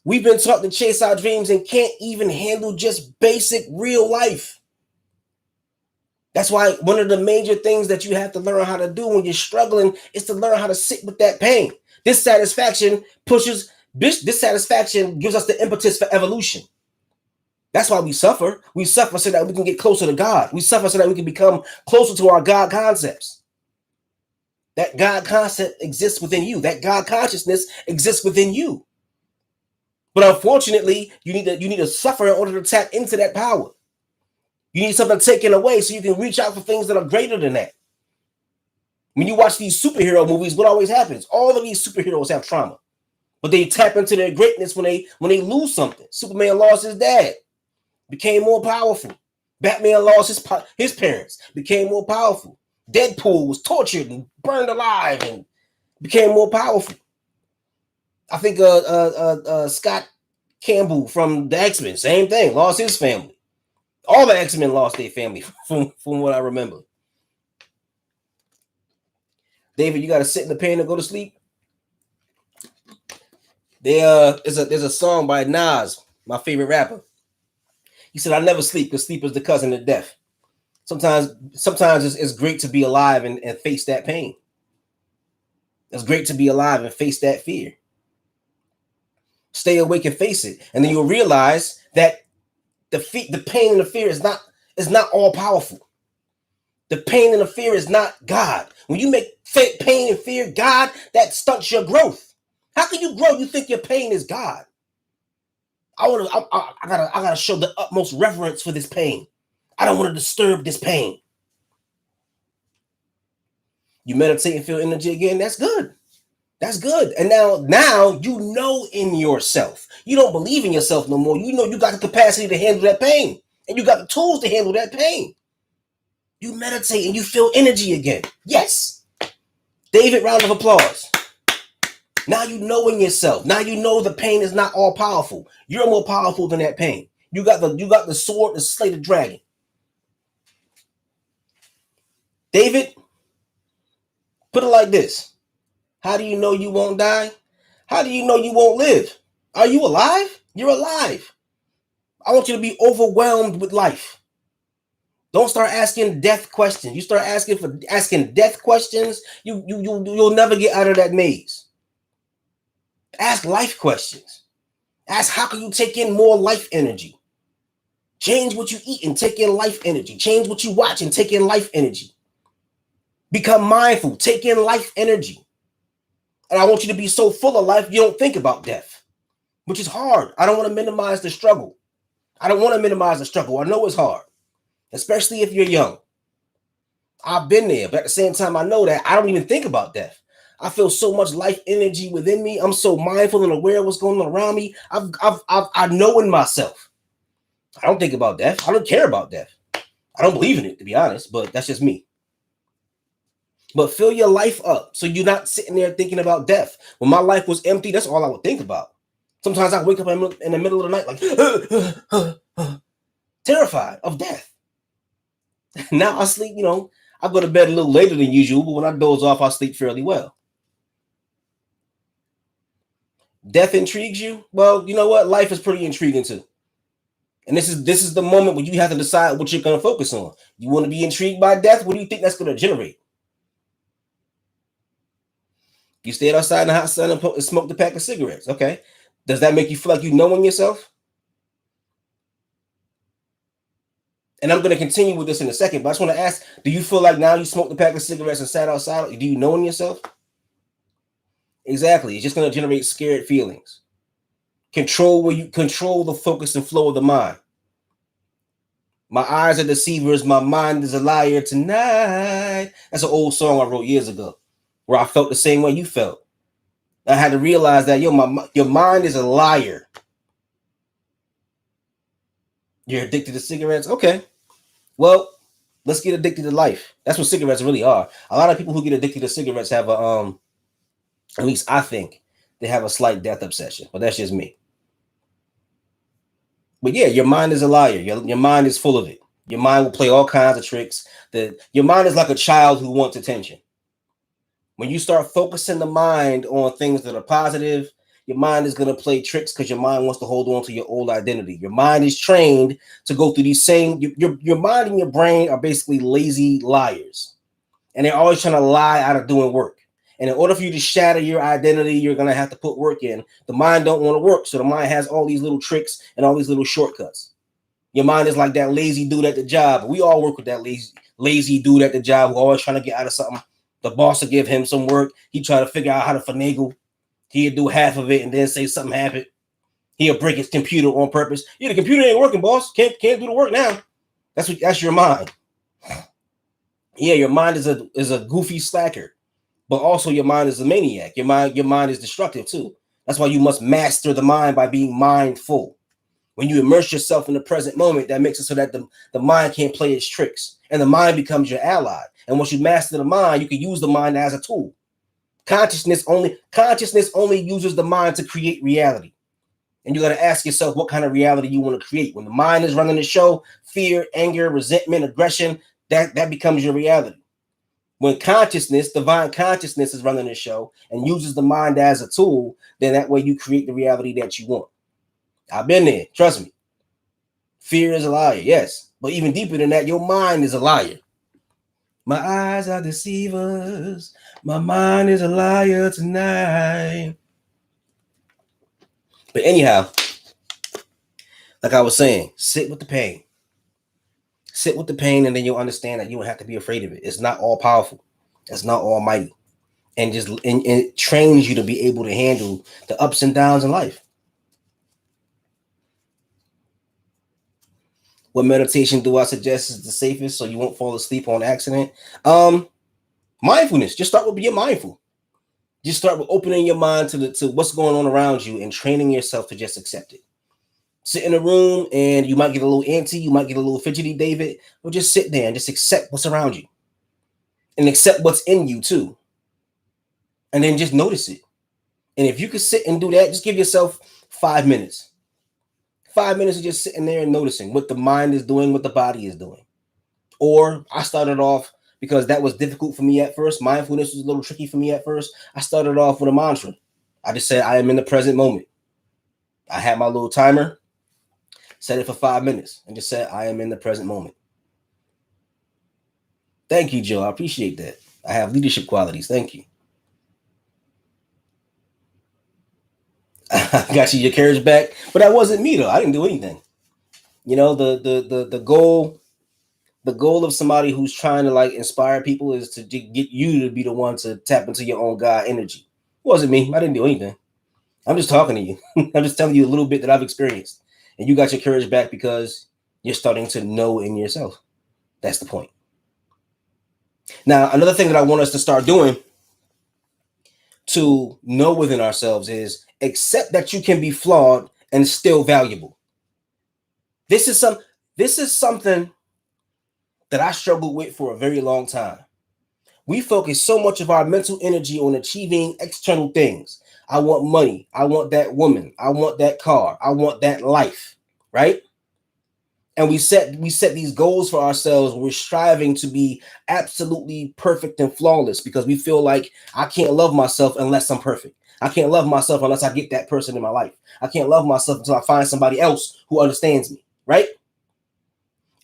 We've been taught to chase our dreams and can't even handle just basic real life. That's why one of the major things that you have to learn how to do when you're struggling is to learn how to sit with that pain. Dissatisfaction gives us the impetus for evolution. That's why we suffer. We suffer so that we can get closer to God. We suffer so that we can become closer to our God concepts. That God concept exists within you. That God consciousness exists within you. But unfortunately, you need to suffer in order to tap into that power. You need something taken away so you can reach out for things that are greater than that. When you watch these superhero movies, what always happens? All of these superheroes have trauma, but they tap into their greatness when they lose something. Superman lost his dad, became more powerful. Batman lost his parents, became more powerful. Deadpool was tortured and burned alive and became more powerful. I think Scott Campbell from the X-Men, same thing, lost his family. All the X-Men lost their family from what I remember. David, you got to sit in the pain and go to sleep. There's a song by Nas, my favorite rapper. He said, I never sleep because sleep is the cousin of death. Sometimes it's great to be alive and face that pain. It's great to be alive and face that fear. Stay awake and face it. And then you'll realize that the pain and the fear is not all powerful. The pain and the fear is not God. When you make pain and fear God, that stunts your growth. How can you grow? You think your pain is God. I gotta show the utmost reverence for this pain. I don't want to disturb this pain. You meditate and feel energy again. That's good. That's good. And now you know in yourself. You don't believe in yourself no more. You know you got the capacity to handle that pain. And you got the tools to handle that pain. You meditate and you feel energy again. Yes. David, round of applause. Now you know in yourself. Now you know the pain is not all powerful. You're more powerful than that pain. You got the sword to slay the dragon. David, put it like this. How do you know you won't die? How do you know you won't live? Are you alive? You're alive. I want you to be overwhelmed with life. Don't start asking death questions. You start asking death questions, you'll never get out of that maze. Ask life questions. Ask how can you take in more life energy? Change what you eat and take in life energy. Change what you watch and take in life energy. Become mindful. Take in life energy. And I want you to be so full of life you don't think about death, which is hard. I don't want to minimize the struggle. I don't want to minimize the struggle. I know it's hard, especially if you're young. I've been there, but at the same time, I know that I don't even think about death. I feel so much life energy within me. I'm so mindful and aware of what's going on around me. I know in myself. I don't think about death. I don't care about death. I don't believe in it, to be honest, but that's just me. But fill your life up so you're not sitting there thinking about death. When my life was empty, that's all I would think about. Sometimes I wake up in the middle of the night like terrified of death. Now I sleep, I go to bed a little later than usual, but when I doze off, I sleep fairly well. Death intrigues you? Well, you know what? Life is pretty intriguing too. And this is the moment when you have to decide what you're going to focus on. You want to be intrigued by death? What do you think that's going to generate? You stayed outside in the hot sun and smoked a pack of cigarettes. Okay. Does that make you feel like you know in yourself? And I'm going to continue with this in a second, but I just want to ask, do you feel like now you smoked a pack of cigarettes and sat outside? Do you know in yourself? Exactly. It's just going to generate scared feelings. Control the focus and flow of the mind. My eyes are deceivers. My mind is a liar tonight. That's an old song I wrote years ago where I felt the same way you felt. I had to realize that, your mind is a liar. You're addicted to cigarettes? Okay. Well, let's get addicted to life. That's what cigarettes really are. A lot of people who get addicted to cigarettes have at least I think, they have a slight death obsession. But that's just me. But yeah, your mind is a liar. Your mind is full of it. Your mind will play all kinds of tricks. Your mind is like a child who wants attention. When you start focusing the mind on things that are positive, your mind is going to play tricks because your mind wants to hold on to your old identity. Your mind is trained to go through these same, your mind and your brain are basically lazy liars. And they're always trying to lie out of doing work. And in order for you to shatter your identity, you're going to have to put work in. The mind don't want to work. So the mind has all these little tricks and all these little shortcuts. Your mind is like that lazy dude at the job. We all work with that lazy dude at the job who always trying to get out of something. The boss will give him some work. He try to figure out how to finagle. He'll do half of it and then say something happened. He'll break his computer on purpose. Yeah, the computer ain't working, boss. Can't do the work now. That's your mind. Yeah, your mind is a goofy slacker, but also your mind is a maniac. Your mind is destructive too. That's why you must master the mind by being mindful. When you immerse yourself in the present moment, that makes it so that the mind can't play its tricks, and the mind becomes your ally. And once you master the mind, you can use the mind as a tool. Consciousness only uses the mind to create reality. And you got to ask yourself what kind of reality you want to create. When the mind is running the show, fear, anger, resentment, aggression, that becomes your reality. When divine consciousness is running the show and uses the mind as a tool, then that way you create the reality that you want. I've been there. Trust me. Fear is a liar. Yes. But even deeper than that, your mind is a liar. My eyes are deceivers. My mind is a liar tonight. But anyhow, like I was saying, sit with the pain. Sit with the pain, and then you'll understand that you don't have to be afraid of it. It's not all powerful. It's not almighty. And it trains you to be able to handle the ups and downs in life. What meditation do I suggest is the safest so you won't fall asleep on accident? Mindfulness. Just start with being mindful. Just start with opening your mind to what's going on around you and training yourself to just accept it. Sit in a room and you might get a little antsy, you might get a little fidgety, David, or just sit there and just accept what's around you and accept what's in you too. And then just notice it. And if you could sit and do that, just give yourself 5 minutes. 5 minutes of just sitting there and noticing what the mind is doing, what the body is doing. Or I started off, because that was difficult for me at first. Mindfulness was a little tricky for me at first. I started off with a mantra. I just said, I am in the present moment. I had my little timer, set it for 5 minutes, and just said, I am in the present moment. Thank you, Joe. I appreciate that. I have leadership qualities. Thank you. I got your courage back. But that wasn't me, though. I didn't do anything. You know, the goal of somebody who's trying to like inspire people is to get you to be the one to tap into your own God energy. It wasn't me. I didn't do anything. I'm just talking to you. I'm just telling you a little bit that I've experienced. And you got your courage back because you're starting to know in yourself. That's the point. Now, another thing that I want us to start doing to know within ourselves is accept that you can be flawed and still valuable. This is something that I struggled with for a very long time. We focus so much of our mental energy on achieving external things. I want money. I want that woman. I want that car. I want that life, right? And we set these goals for ourselves. We're striving to be absolutely perfect and flawless because we feel like I can't love myself unless I'm perfect. I can't love myself unless I get that person in my life. I can't love myself until I find somebody else who understands me, right?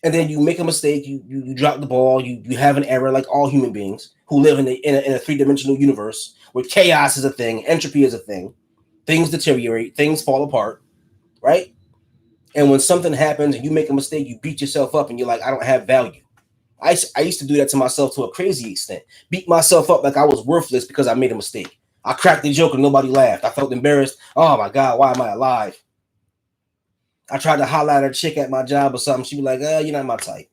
And then you make a mistake, you drop the ball, you have an error like all human beings who live in a three-dimensional universe where chaos is a thing, entropy is a thing, things deteriorate, things fall apart, right? And when something happens and you make a mistake, you beat yourself up and you're like, I don't have value. I used to do that to myself to a crazy extent. Beat myself up like I was worthless because I made a mistake. I cracked the joke and nobody laughed. I felt embarrassed. Oh my God, why am I alive? I tried to holler at a chick at my job or something. She was like, you're not my type.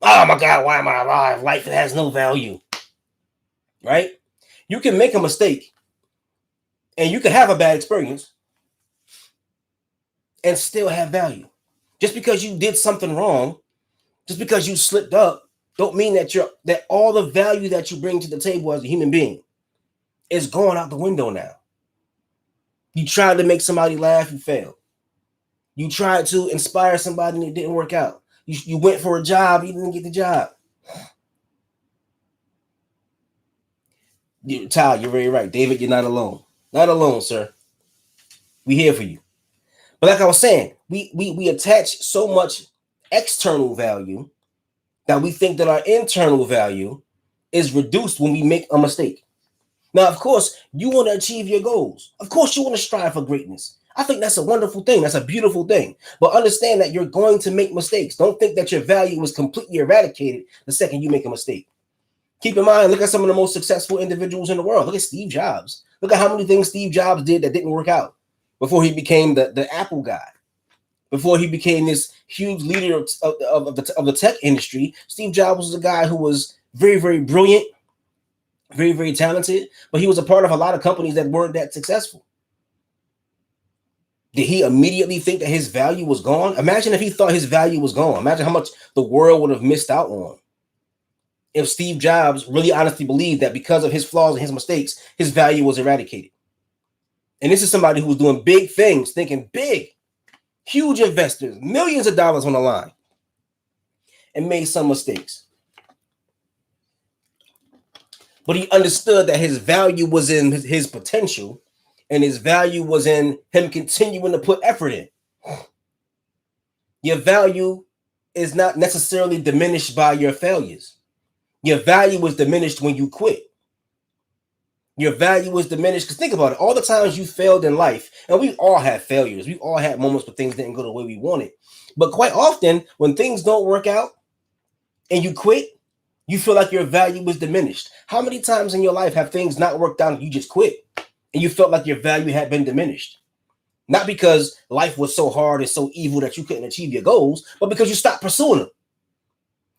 Oh my God, why am I alive? Life has no value, right? You can make a mistake and you can have a bad experience and still have value. Just because you did something wrong, just because you slipped up, don't mean that all the value that you bring to the table as a human being is going out the window now. You tried to make somebody laugh, you failed. You tried to inspire somebody and it didn't work out. You went for a job, you didn't get the job. Ty, you're very right. David, you're not alone. Not alone, sir. We here for you. But like I was saying, we attach so much external value that we think that our internal value is reduced when we make a mistake. Now, of course, you want to achieve your goals. Of course, you want to strive for greatness. I think that's a wonderful thing. That's a beautiful thing. But understand that you're going to make mistakes. Don't think that your value is completely eradicated the second you make a mistake. Keep in mind, look at some of the most successful individuals in the world. Look at Steve Jobs. Look at how many things Steve Jobs did that didn't work out before he became the Apple guy. Before he became this huge leader of the tech industry, Steve Jobs was a guy who was very, very brilliant, very, very talented, but he was a part of a lot of companies that weren't that successful. Did he immediately think that his value was gone? Imagine if he thought his value was gone. Imagine how much the world would have missed out on if Steve Jobs really honestly believed that because of his flaws and his mistakes, his value was eradicated. And this is somebody who was doing big things, thinking big, huge investors, millions of dollars on the line, and made some mistakes. But he understood that his value was in his potential, and his value was in him continuing to put effort in. Your value is not necessarily diminished by your failures. Your value is diminished when you quit. Your value is diminished because think about it. All the times you failed in life, and we all have failures. We all had moments where things didn't go the way we wanted. But quite often, when things don't work out and you quit, you feel like your value was diminished. How many times in your life have things not worked out and you just quit and you felt like your value had been diminished? Not because life was so hard and so evil that you couldn't achieve your goals, but because you stopped pursuing them.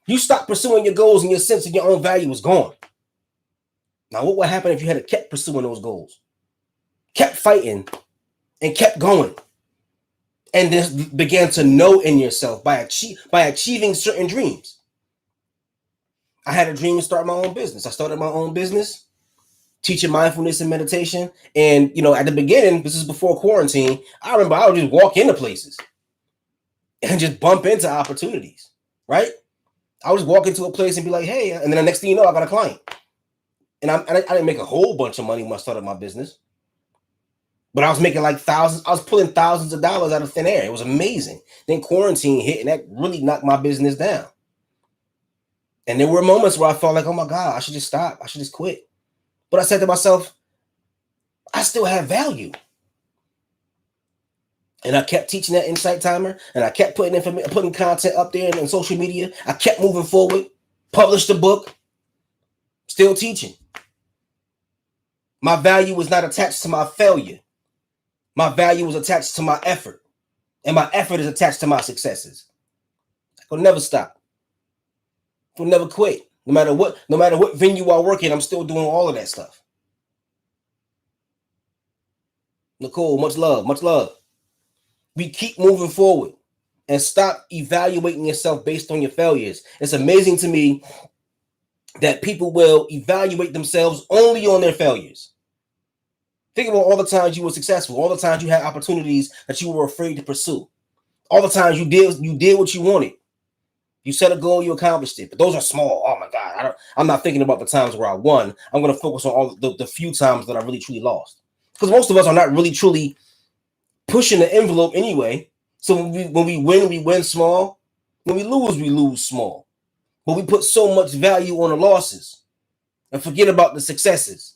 You stopped pursuing your goals and your sense of your own value was gone. Now, what would happen if you had kept pursuing those goals, kept fighting, and kept going, and then began to know in yourself by achieving certain dreams? I had a dream to start my own business. I started my own business, teaching mindfulness and meditation. And, at the beginning, this is before quarantine, I remember I would just walk into places and just bump into opportunities, right? I would just walk into a place and be like, hey, and then the next thing you know, I got a client. And I didn't make a whole bunch of money when I started my business, but I was making like thousands. I was pulling thousands of dollars out of thin air. It was amazing. Then quarantine hit, and that really knocked my business down. And there were moments where I felt like, oh my God, I should just stop. I should just quit. But I said to myself, I still have value. And I kept teaching that insight timer, and I kept putting content up there in social media. I kept moving forward, published a book, still teaching. My value was not attached to my failure. My value was attached to my effort, and my effort is attached to my successes. I will never stop. I will never quit. No matter what venue I work in, I'm still doing all of that stuff. Nicole, much love, much love. We keep moving forward and stop evaluating yourself based on your failures. It's amazing to me that people will evaluate themselves only on their failures. Think about all the times you were successful, all the times you had opportunities that you were afraid to pursue, all the times you did what you wanted. You set a goal, you accomplished it. But those are small. Oh my God, I'm not thinking about the times where I won. I'm going to focus on all the few times that I really truly lost, because most of us are not really truly pushing the envelope anyway. So when we win small. When we lose small. But we put so much value on the losses and forget about the successes.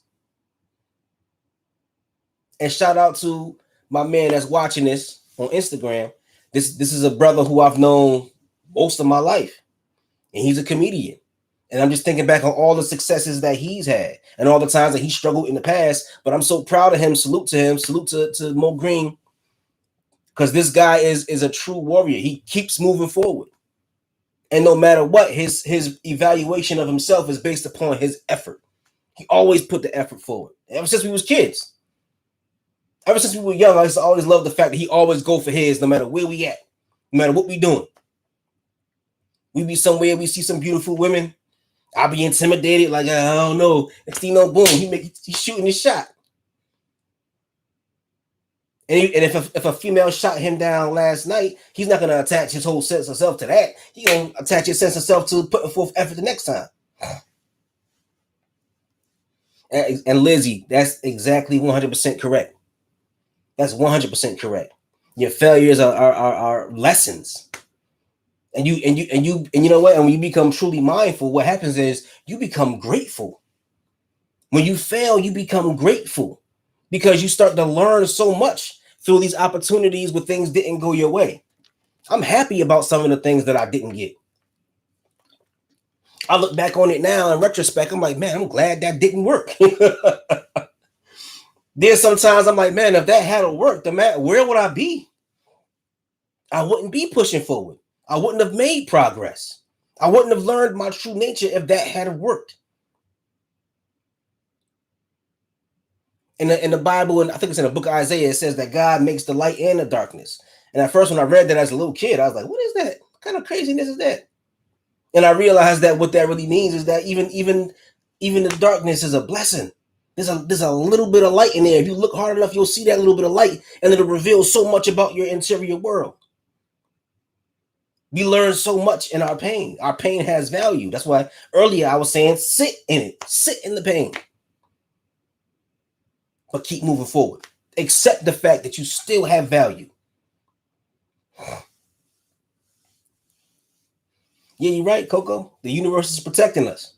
And shout out to my man that's watching this on Instagram. This is a brother who I've known most of my life, and he's a comedian. And I'm just thinking back on all the successes that he's had and all the times that he struggled in the past. But I'm so proud of him. Salute to him. Salute to Mo Green, because this guy is a true warrior. He keeps moving forward. And no matter what, his evaluation of himself is based upon his effort. He always put the effort forward. Ever since we was kids. Ever since we were young, I always loved the fact that he always go for his, no matter where we at, no matter what we doing. We be somewhere, we see some beautiful women. I'll be intimidated, like, I don't know. Next thing you know, boom, he's shooting his shot. And if a female shot him down last night, he's not going to attach his whole sense of self to that. He's going to attach his sense of self to putting forth effort the next time. And Lizzie, that's exactly 100% correct. That's 100% correct. Your failures are lessons. And you know what? And when you become truly mindful, what happens is you become grateful. When you fail, you become grateful because you start to learn so much through these opportunities where things didn't go your way. I'm happy about some of the things that I didn't get. I look back on it now in retrospect. I'm like, man, I'm glad that didn't work. Then sometimes I'm like, man, if that had worked, where would I be? I wouldn't be pushing forward. I wouldn't have made progress. I wouldn't have learned my true nature if that had worked. In the Bible, and I think it's in the book of Isaiah, it says that God makes the light and the darkness. And at first, when I read that as a little kid, I was like, what is that? What kind of craziness is that? And I realized that what that really means is that even the darkness is a blessing. There's a little bit of light in there. If you look hard enough, you'll see that little bit of light, and it'll reveal so much about your interior world. We learn so much in our pain. Our pain has value. That's why earlier I was saying, sit in it. Sit in the pain. But keep moving forward. Accept the fact that you still have value. Yeah, you're right, Coco. The universe is protecting us.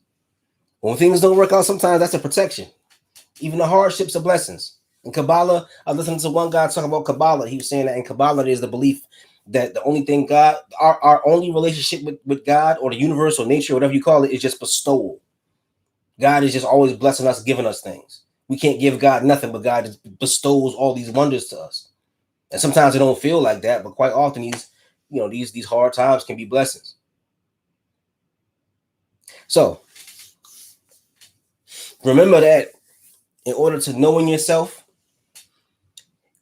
When things don't work out, sometimes that's a protection. Even the hardships are blessings. In Kabbalah, I listened to one guy talk about Kabbalah. He was saying that in Kabbalah, there's the belief that the only thing our only relationship with God or the universe or nature, or whatever you call it, is just bestowal. God is just always blessing us, giving us things. We can't give God nothing, but God just bestows all these wonders to us. And sometimes it don't feel like that, but quite often these hard times can be blessings. So Remember that in order to know in yourself,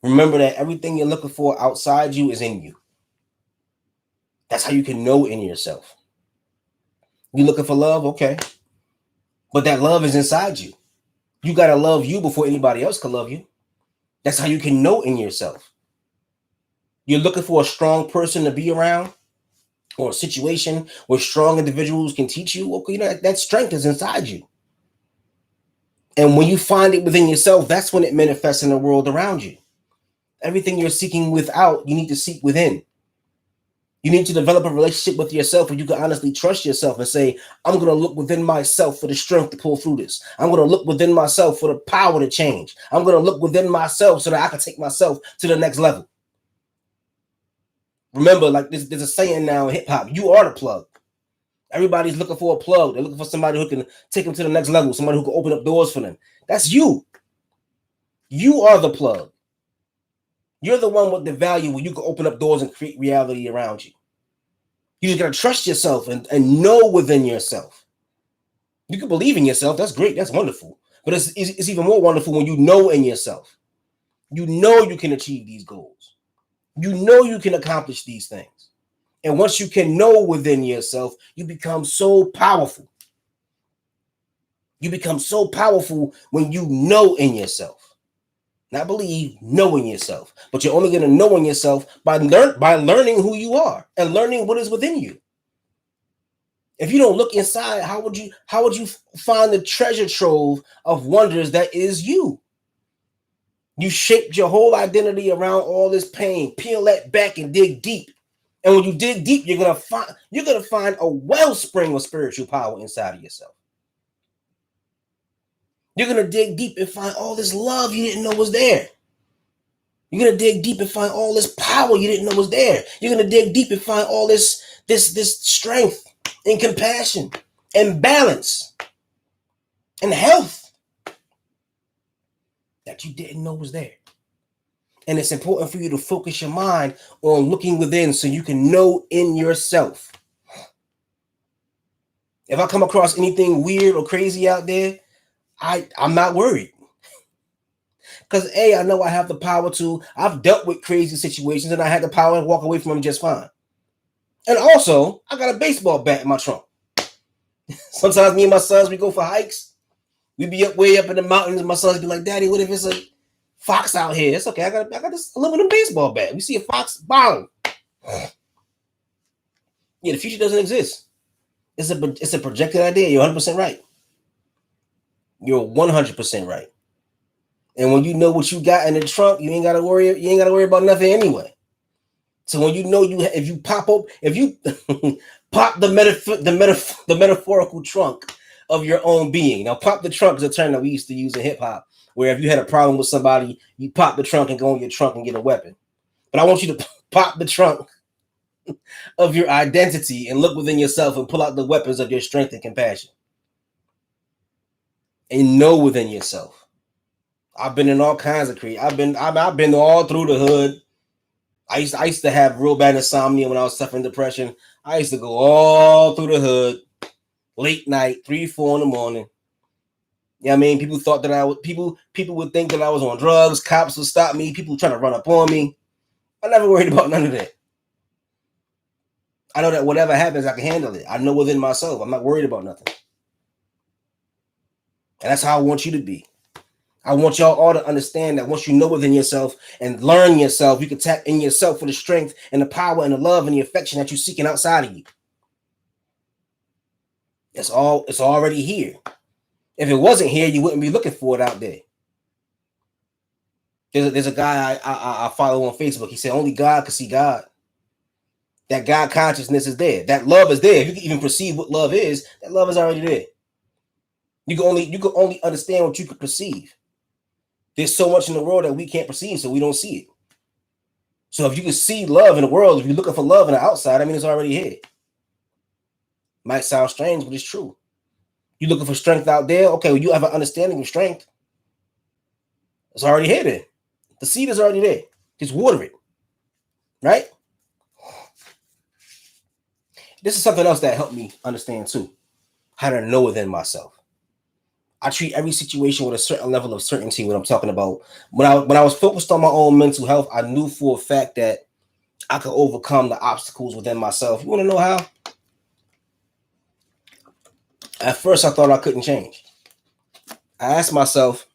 remember that everything you're looking for outside you is in you. That's how you can know in yourself. You looking for love? Okay. But that love is inside you. You got to love you before anybody else can love you. That's how you can know in yourself. You're looking for a strong person to be around or a situation where strong individuals can teach you. Okay, that strength is inside you. And when you find it within yourself, that's when it manifests in the world around you. Everything you're seeking without, you need to seek within. You need to develop a relationship with yourself where you can honestly trust yourself and say, I'm going to look within myself for the strength to pull through this. I'm going to look within myself for the power to change. I'm going to look within myself so that I can take myself to the next level. Remember, like there's a saying now in hip hop, you are the plug. Everybody's looking for a plug. They're looking for somebody who can take them to the next level, somebody who can open up doors for them. That's you. You are the plug. You're the one with the value where you can open up doors and create reality around you. You just got to trust yourself and know within yourself. You can believe in yourself. That's great. That's wonderful. But it's even more wonderful when you know in yourself. You know you can achieve these goals. You know you can accomplish these things. And once you can know within yourself, you become so powerful. You become so powerful when you know in yourself. Not believe, know in yourself. But you're only going to know in yourself by learning who you are and learning what is within you. If you don't look inside, how would you find the treasure trove of wonders that is you? You shaped your whole identity around all this pain. Peel that back and dig deep. And when you dig deep, you're gonna find a wellspring of spiritual power inside of yourself. You're gonna dig deep and find all this love you didn't know was there. You're gonna dig deep and find all this power you didn't know was there. You're gonna dig deep and find all this strength and compassion and balance and health that you didn't know was there. And it's important for you to focus your mind on looking within so you can know in yourself. If I come across anything weird or crazy out there, I'm not worried. Because I know I have the power to. I've dealt with crazy situations and I had the power to walk away from them just fine. And also, I got a baseball bat in my trunk. Sometimes me and my sons, we go for hikes. We be way up in the mountains and my sons be like, Daddy, what if it's a fox out here? It's okay. I got this aluminum baseball bat. We see a fox, bang. Yeah, the future doesn't exist. It's a projected idea. You're 100% right. You're 100% right. And when you know what you got in the trunk, you ain't gotta worry about nothing anyway. So when you know if you pop the metaphorical trunk of your own being. Now, pop the trunk is a term that we used to use in hip hop, where if you had a problem with somebody, you pop the trunk and go in your trunk and get a weapon. But I want you to pop the trunk of your identity and look within yourself and pull out the weapons of your strength and compassion. And know within yourself. I've been in all kinds of I've been all through the hood. I used to have real bad insomnia when I was suffering depression. I used to go all through the hood, late night, 3, 4 in the morning. Yeah, I mean, people thought that people would think that I was on drugs. Cops would stop me. People trying to run up on me. I never worried about none of that. I know that whatever happens, I can handle it. I know within myself. I'm not worried about nothing. And that's how I want you to be. I want y'all all to understand that once you know within yourself and learn yourself, you can tap in yourself for the strength and the power and the love and the affection that you're seeking outside of you. It's already here. If it wasn't here, you wouldn't be looking for it out there. There's a guy I follow on Facebook. He said only God can see God. That God consciousness is there. That love is there. If you can even perceive what love is, that love is already there. You can only understand what you can perceive. There's so much in the world that we can't perceive, so we don't see it. So if you can see love in the world, if you're looking for love in the outside, I mean, it's already here. Might sound strange, but it's true. You're looking for strength out there? Okay, well, you have an understanding of strength. It's already here then. The seed is already there. Just water it. Right? This is something else that helped me understand too. How to know within myself. I treat every situation with a certain level of certainty. When I'm talking about when I was focused on my own mental health, I knew for a fact that I could overcome the obstacles within myself. You want to know how? At first, I thought I couldn't change. I asked myself,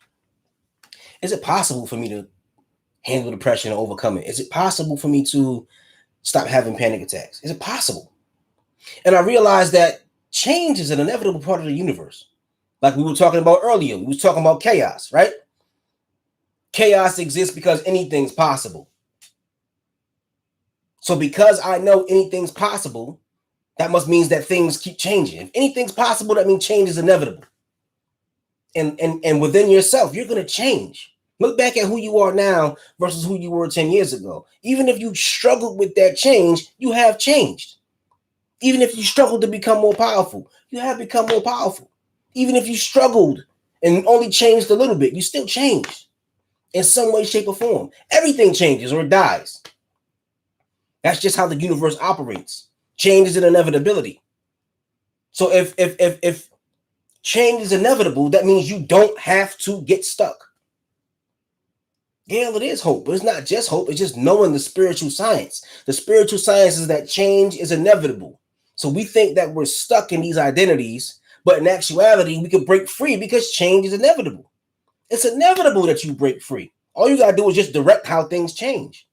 is it possible for me to handle depression and overcome it? Is it possible for me to stop having panic attacks? Is it possible? And I realized that change is an inevitable part of the universe. Like we were talking about earlier, we was talking about chaos, right? Chaos exists because anything's possible. So because I know anything's possible, that must mean that things keep changing. If anything's possible, that means change is inevitable. And within yourself, you're going to change. Look back at who you are now versus who you were 10 years ago. Even if you struggled with that change, you have changed. Even if you struggled to become more powerful, you have become more powerful. Even if you struggled and only changed a little bit, you still changed in some way, shape, or form. Everything changes or dies. That's just how the universe operates. Change is an inevitability. So if change is inevitable, that means you don't have to get stuck. Yeah, it is hope, but it's not just hope. It's just knowing the spiritual science. The spiritual science is that change is inevitable. So we think that we're stuck in these identities, but in actuality, we can break free because change is inevitable. It's inevitable that you break free. All you got to do is just direct how things change.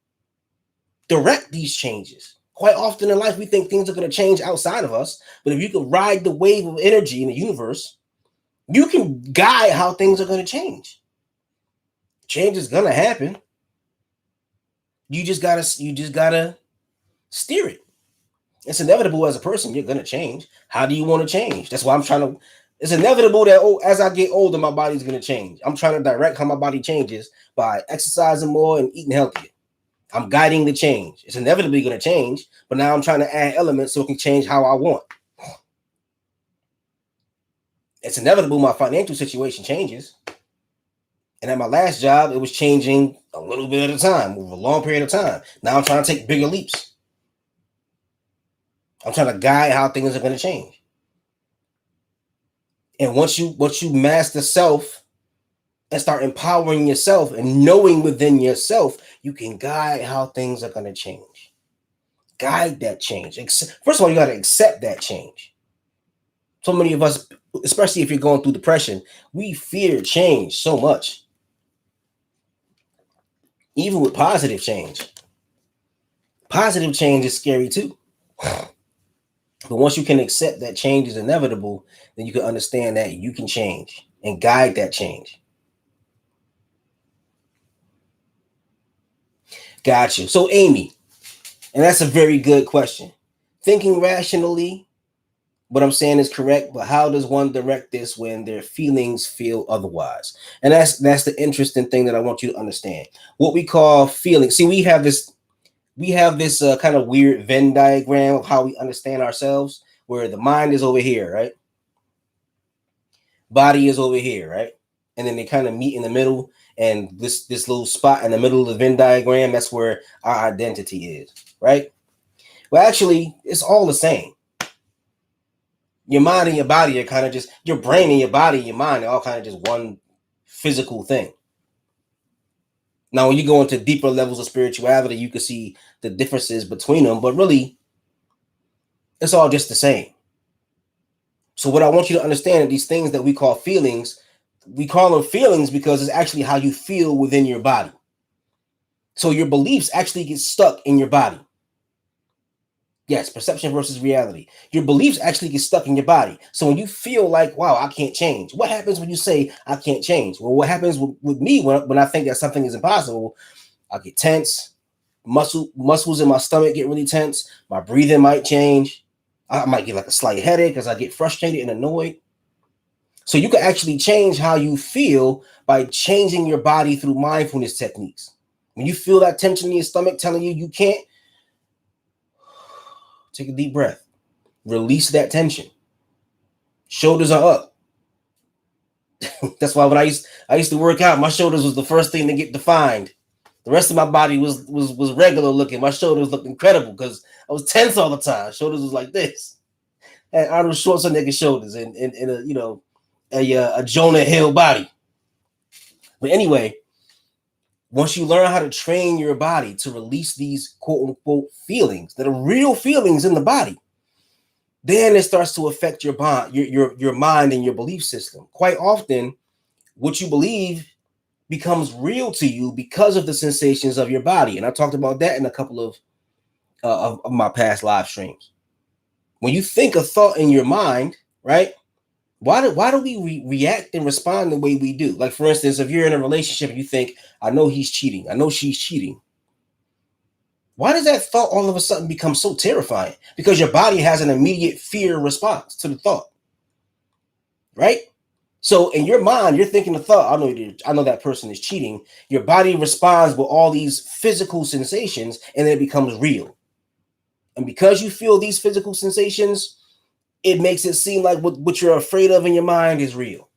Direct these changes. Quite often in life, we think things are going to change outside of us, but if you can ride the wave of energy in the universe, you can guide how things are going to change. Change is going to happen. You just gotta steer it. It's inevitable as a person, you're going to change. How do you want to change? That's why I'm trying to, it's inevitable that as I get older, my body's going to change. I'm trying to direct how my body changes by exercising more and eating healthier. I'm guiding the change. It's inevitably going to change, but now I'm trying to add elements so it can change how I want. It's inevitable my financial situation changes. And at my last job, it was changing a little bit at a time, over a long period of time. Now I'm trying to take bigger leaps. I'm trying to guide how things are going to change. And once you master self and start empowering yourself and knowing within yourself, you can guide how things are going to change. Guide that change. First of all, you got to accept that change. So many of us, especially if you're going through depression, we fear change so much. Even with positive change. Positive change is scary too. But once you can accept that change is inevitable, then you can understand that you can change and guide that change. Got you. So Amy, and that's a very good question. Thinking rationally, what I'm saying is correct, but how does one direct this when their feelings feel otherwise? And that's the interesting thing that I want you to understand. What we call feelings. See, we have this kind of weird Venn diagram of how we understand ourselves, where the mind is over here, right? Body is over here, right? And then they kind of meet in the middle, and this little spot in the middle of the Venn diagram, that's where our identity is, right? Well, actually, it's all the same. Your mind and your body are kind of just, your brain and your body and your mind are all kind of just one physical thing. Now, when you go into deeper levels of spirituality, you can see the differences between them, but really, it's all just the same. So what I want you to understand are these things that we call feelings, we call them feelings because it's actually how you feel within your body. So your beliefs actually get stuck in your body. Yes, perception versus reality. Your beliefs actually get stuck in your body. So when you feel like, wow, I can't change. What happens when you say, I can't change? Well, what happens with me when I think that something is impossible, I get tense. Muscles in my stomach get really tense. My breathing might change. I might get like a slight headache as I get frustrated and annoyed. So you can actually change how you feel by changing your body through mindfulness techniques. When you feel that tension in your stomach telling you can't, take a deep breath. Release that tension. Shoulders are up. That's why when I used to work out, my shoulders was the first thing to get defined. The rest of my body was regular looking. My shoulders looked incredible because I was tense all the time. Shoulders was like this. And Arnold Schwarzenegger shoulders and a Jonah Hill body. But anyway, once you learn how to train your body to release these quote unquote feelings that are real feelings in the body, then it starts to affect your mind and your belief system. Quite often, what you believe becomes real to you because of the sensations of your body. And I talked about that in a couple of my past live streams. When you think a thought in your mind, right? Why do we react and respond the way we do? Like, for instance, if you're in a relationship and you think, I know he's cheating, I know she's cheating. Why does that thought all of a sudden become so terrifying? Because your body has an immediate fear response to the thought, right? So in your mind, you're thinking the thought, I know that person is cheating. Your body responds with all these physical sensations, and then it becomes real. And because you feel these physical sensations, it makes it seem like what you're afraid of in your mind is real.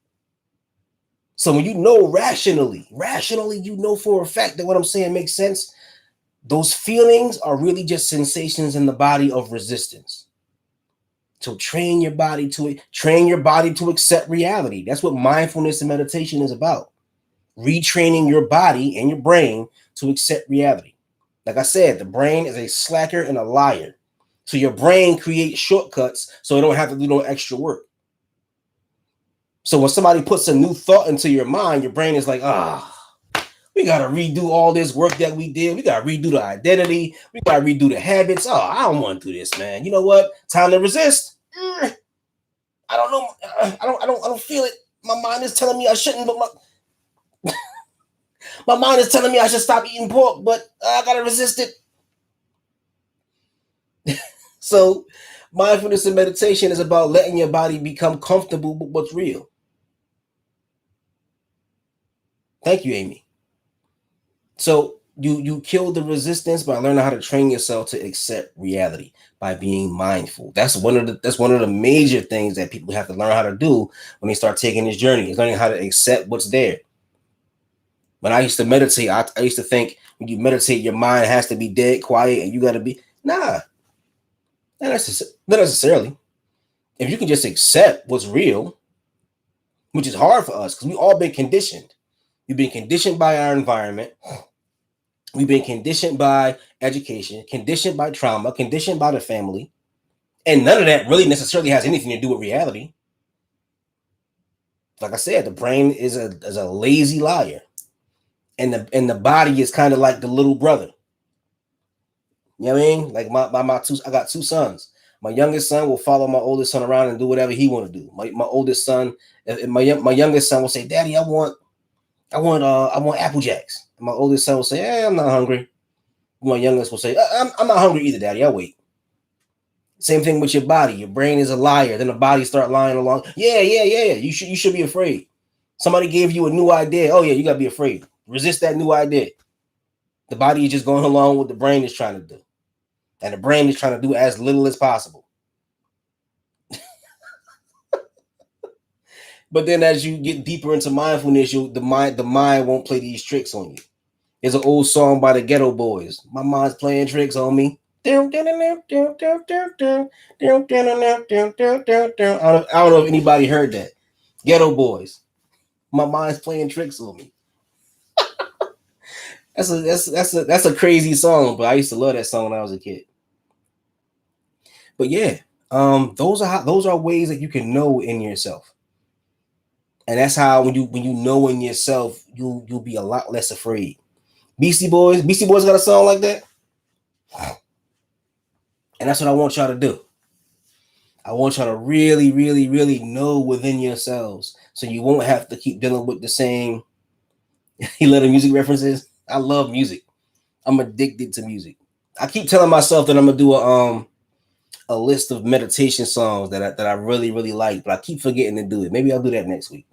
So when you know rationally, you know for a fact that what I'm saying makes sense, those feelings are really just sensations in the body of resistance. So train your body to accept reality. That's what mindfulness and meditation is about. Retraining your body and your brain to accept reality. Like I said, the brain is a slacker and a liar. So your brain creates shortcuts so it don't have to do no extra work. So when somebody puts a new thought into your mind, your brain is like, we got to redo all this work that we did. We got to redo the identity. We got to redo the habits. Oh, I don't want to do this, man. You know what? Time to resist. I don't know. I don't feel it. My mind is telling me I shouldn't, but my mind is telling me I should stop eating pork, but I got to resist it. So mindfulness and meditation is about letting your body become comfortable with what's real. Thank you, Amy. So you kill the resistance by learning how to train yourself to accept reality by being mindful. That's one of the major things that people have to learn how to do when they start taking this journey, is learning how to accept what's there. When I used to meditate, I used to think when you meditate, your mind has to be dead quiet and you got to be not necessarily. If you can just accept what's real, which is hard for us because we all been conditioned. We've been conditioned by our environment. We've been conditioned by education, conditioned by trauma, conditioned by the family. And none of that really necessarily has anything to do with reality. Like I said, the brain is a lazy liar. And the body is kind of like the little brother. You know what I mean? Like I got two sons. My youngest son will follow my oldest son around and do whatever he want to do. My oldest son, my youngest son will say, "Daddy, I want Apple Jacks." And my oldest son will say, "Hey, I'm not hungry." My youngest will say, I'm not hungry either, Daddy. I'll wait. Same thing with your body. Your brain is a liar. Then the body start lying along. Yeah. You should be afraid. Somebody gave you a new idea. Oh yeah, you gotta be afraid. Resist that new idea. The body is just going along with the brain is trying to do. And the brain is trying to do as little as possible. But then as you get deeper into mindfulness, the mind won't play these tricks on you. There's an old song by the Ghetto Boys. My mind's playing tricks on me. I don't know if anybody heard that. Ghetto Boys. My mind's playing tricks on me. That's a crazy song, but I used to love that song when I was a kid. But yeah, those are ways that you can know in yourself. And that's how when you know in yourself, you'll be a lot less afraid. Beastie Boys got a song like that. And that's what I want y'all to do. I want y'all to really, really, really know within yourselves, so you won't have to keep dealing with the same little music references. I love music. I'm addicted to music. I keep telling myself that I'm gonna do a list of meditation songs that I really, really like, but I keep forgetting to do it. Maybe I'll do that next week.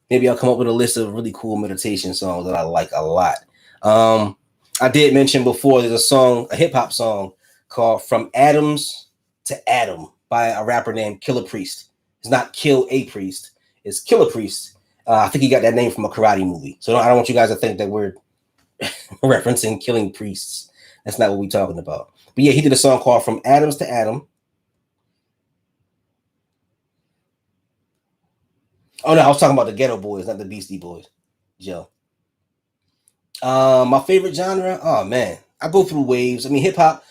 Maybe I'll come up with a list of really cool meditation songs that I like a lot. I did mention before there's a hip hop song called "From Atoms to Adam" by a rapper named Killer Priest. It's not Kill a Priest, it's Killer Priest. I think he got that name from a karate movie. So I don't want you guys to think that we're referencing killing priests. That's not what we're talking about. But yeah, he did a song called "From Atoms to Adam." Oh no, I was talking about the Ghetto Boys, not the Beastie Boys. Joe. My favorite genre. Oh man, I go through waves. I mean, hip hop,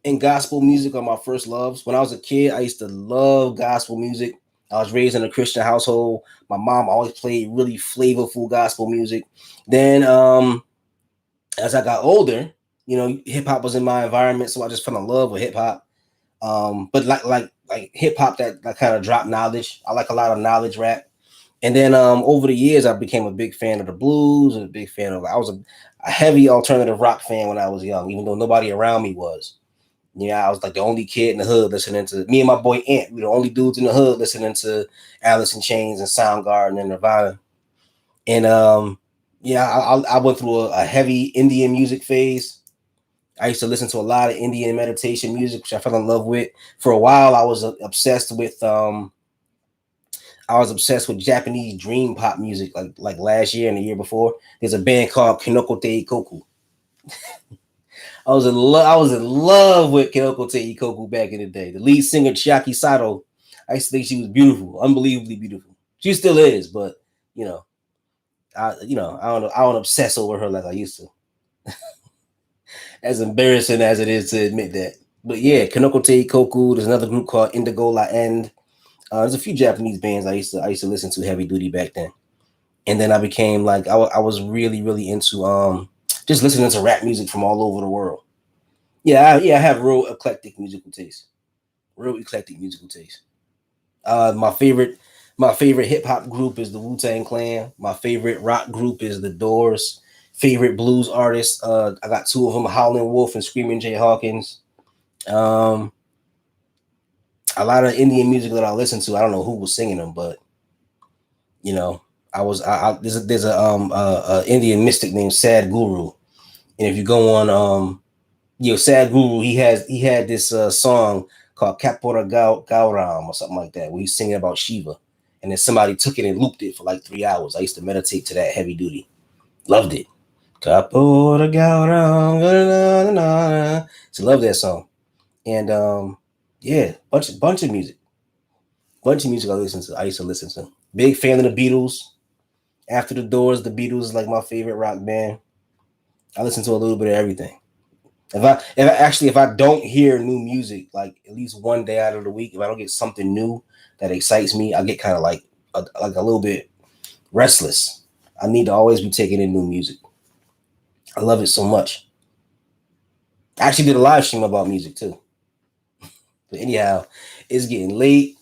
and gospel music are my first loves. When I was a kid, I used to love gospel music. I was raised in a Christian household. My mom always played really flavorful gospel music. Then, as I got older, hip hop was in my environment, so I just fell in love with hip hop. But like hip hop that kind of drop knowledge. I like a lot of knowledge rap. And then over the years, I became a big fan of the blues and a big fan of. I was a heavy alternative rock fan when I was young, even though nobody around me was. Yeah, I was like the only kid in the hood listening to me and my boy Ant. We were the only dudes in the hood listening to Alice in Chains and Soundgarden and Nirvana. And yeah, I went through a heavy Indian music phase. I used to listen to a lot of Indian meditation music, which I fell in love with. For a while, I was obsessed with Japanese dream pop music, like last year and the year before. There's a band called Kinokote Ikoku. I was in love with Kinokote Ikoku back in the day. The lead singer Chiaki Sato, I used to think she was beautiful, unbelievably beautiful. She still is, but you know, I don't obsess over her like I used to. As embarrassing as it is to admit that. But yeah, Kinokote Ikoku. There's another group called Indigo La End. There's a few Japanese bands I used to listen to heavy duty back then. And then I became like I was really really into just listening to rap music from all over the world. Yeah, I have real eclectic musical taste. Real eclectic musical taste. My favorite hip hop group is the Wu-Tang Clan. My favorite rock group is the Doors. Favorite blues artists, I got two of them, Howlin' Wolf and Screaming Jay Hawkins. Um, a lot of Indian music that I listen to, I don't know who was singing them, but you know, there's a Indian mystic named Sad Guru, and if you go on Sad Guru, he had this song called Kapora Gauram or something like that, where he's singing about Shiva, and then somebody took it and looped it for like 3 hours. I used to meditate to that heavy duty, loved it. Kapora Gauram, so love that song, and yeah, bunch of music I listen to. I used to listen to. Big fan of the Beatles. After the Doors, the Beatles is like my favorite rock band. I listen to a little bit of everything. If I don't hear new music, like at least one day out of the week, if I don't get something new that excites me, I get kind of like a little bit restless. I need to always be taking in new music. I love it so much. I actually did a live stream about music too. But anyhow, it's getting late.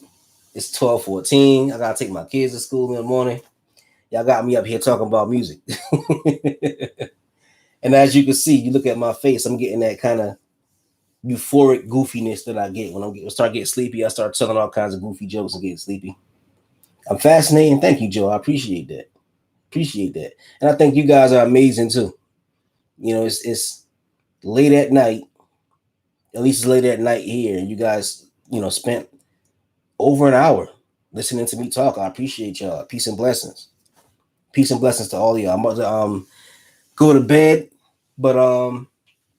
It's 12:14. I gotta take my kids to school in the morning. Y'all got me up here talking about music. And as you can see, you look at my face, I'm getting that kind of euphoric goofiness that I get when start getting sleepy. I start telling all kinds of goofy jokes and getting sleepy. I'm fascinating. Thank you, Joe. I appreciate that. Appreciate that. And I think you guys are amazing too. It's late at night. At least it's late at night here, and you guys, spent over an hour listening to me talk. I appreciate y'all. Peace and blessings. Peace and blessings to all of y'all. I'm about to go to bed, but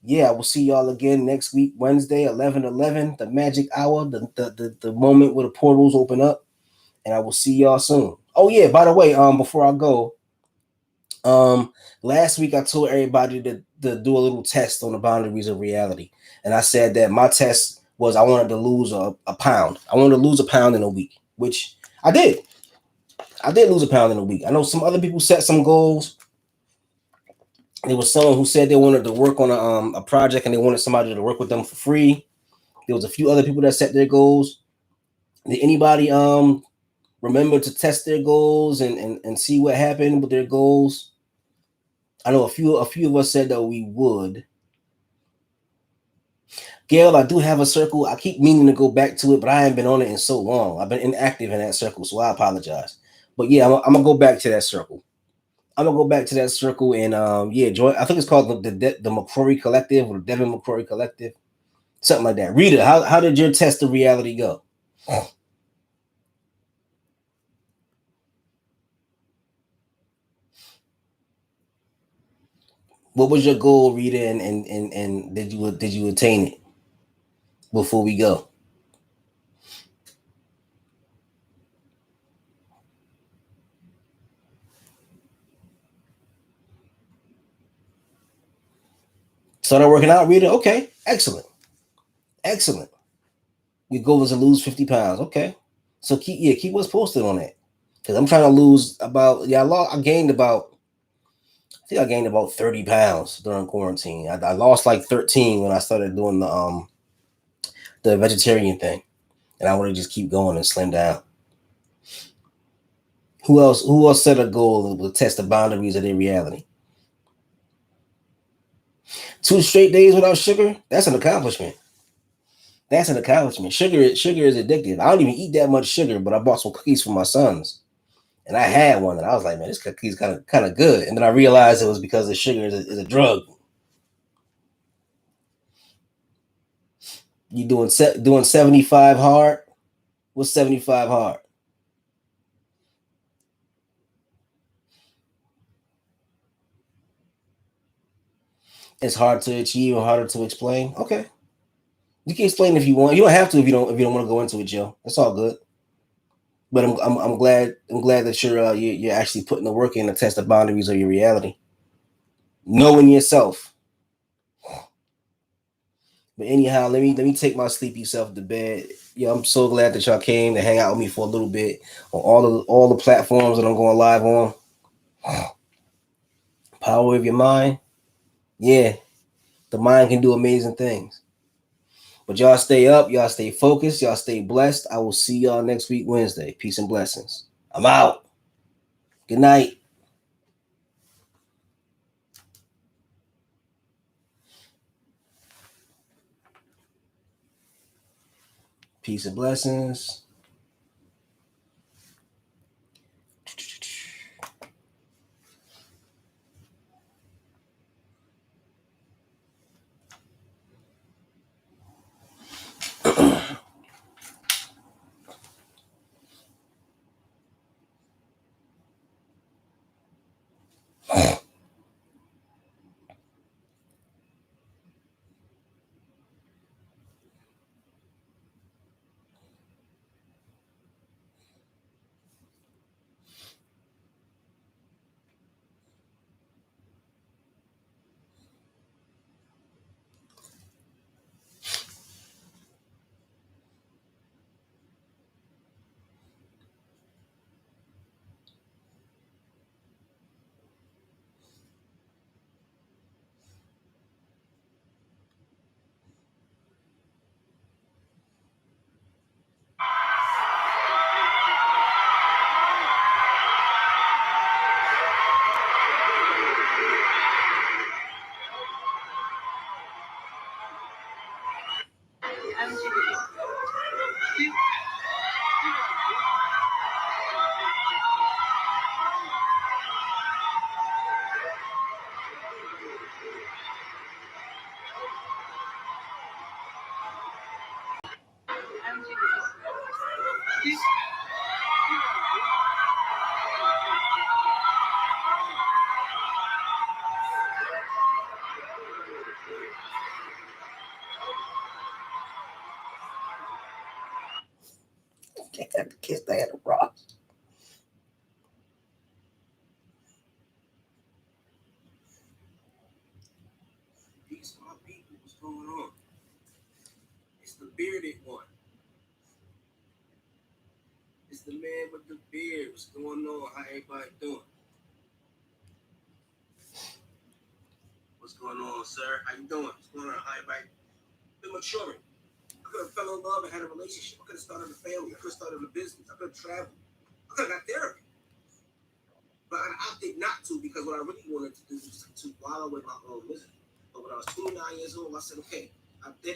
yeah, I will see y'all again next week, Wednesday, 11:11, the magic hour, the moment where the portals open up, and I will see y'all soon. Oh yeah, by the way, before I go, um, last week I told everybody to do a little test on the boundaries of reality, and I said that my test was I wanted to lose a pound. I wanted to lose a pound in a week, which I did. I did lose a pound in a week. I know some other people set some goals. There was someone who said they wanted to work on a project and they wanted somebody to work with them for free. There was a few other people that set their goals. Did anybody remember to test their goals and see what happened with their goals? I know a few of us said that we would. Gail, I do have a circle. I keep meaning to go back to it, but I haven't been on it in so long. I've been inactive in that circle, so I apologize. But yeah, I'm gonna go back to that circle. I'm gonna go back to that circle and yeah, join. I think it's called the McCrory Collective or the Devin McCrory Collective, something like that. Rita, how did your test of reality go? What was your goal, Rita, and did you attain it before we go? Started working out, reading. Okay, excellent, excellent. Your goal is to lose 50 pounds. Okay, so keep us posted on that because I'm trying to lose about I gained about I think I gained about 30 pounds during quarantine. I lost like 13 when I started doing the vegetarian thing, and I want to just keep going and slim down. Who else set a goal to test the boundaries of their reality? 2 straight days without sugar. That's an accomplishment. That's an accomplishment. Sugar is addictive. I don't even eat that much sugar, but I bought some cookies for my sons, and I had one, and I was like, man, this cookie's kind of good. And then I realized it was because the sugar is a drug. You doing 75 hard? What's 75 hard? It's hard to achieve and harder to explain. Okay, you can explain if you want. You don't have to if you don't want to go into it, Joe. That's all good. But I'm glad that you're actually putting the work in to test the boundaries of your reality, knowing yourself. But anyhow, let me take my sleepy self to bed. Yeah, I'm so glad that y'all came to hang out with me for a little bit on all the platforms that I'm going live on. Power of your mind. Yeah, the mind can do amazing things. But y'all stay up, y'all stay focused, y'all stay blessed. I will see y'all next week, Wednesday. Peace and blessings. I'm out. Good night. Peace and blessings. Kiss that rock. Peace, my people. What's going on? It's the bearded one. It's the man with the beard. What's going on? How everybody doing? What's going on, sir? How you doing? What's going on? How everybody been maturing? I could have fell in love and had a relationship. I could have started a family. I could have started a business. I could have traveled. I could have got therapy. But I opted not to because what I really wanted to do was to wallow in my own misery. But when I was 29 years old, I said, okay, I did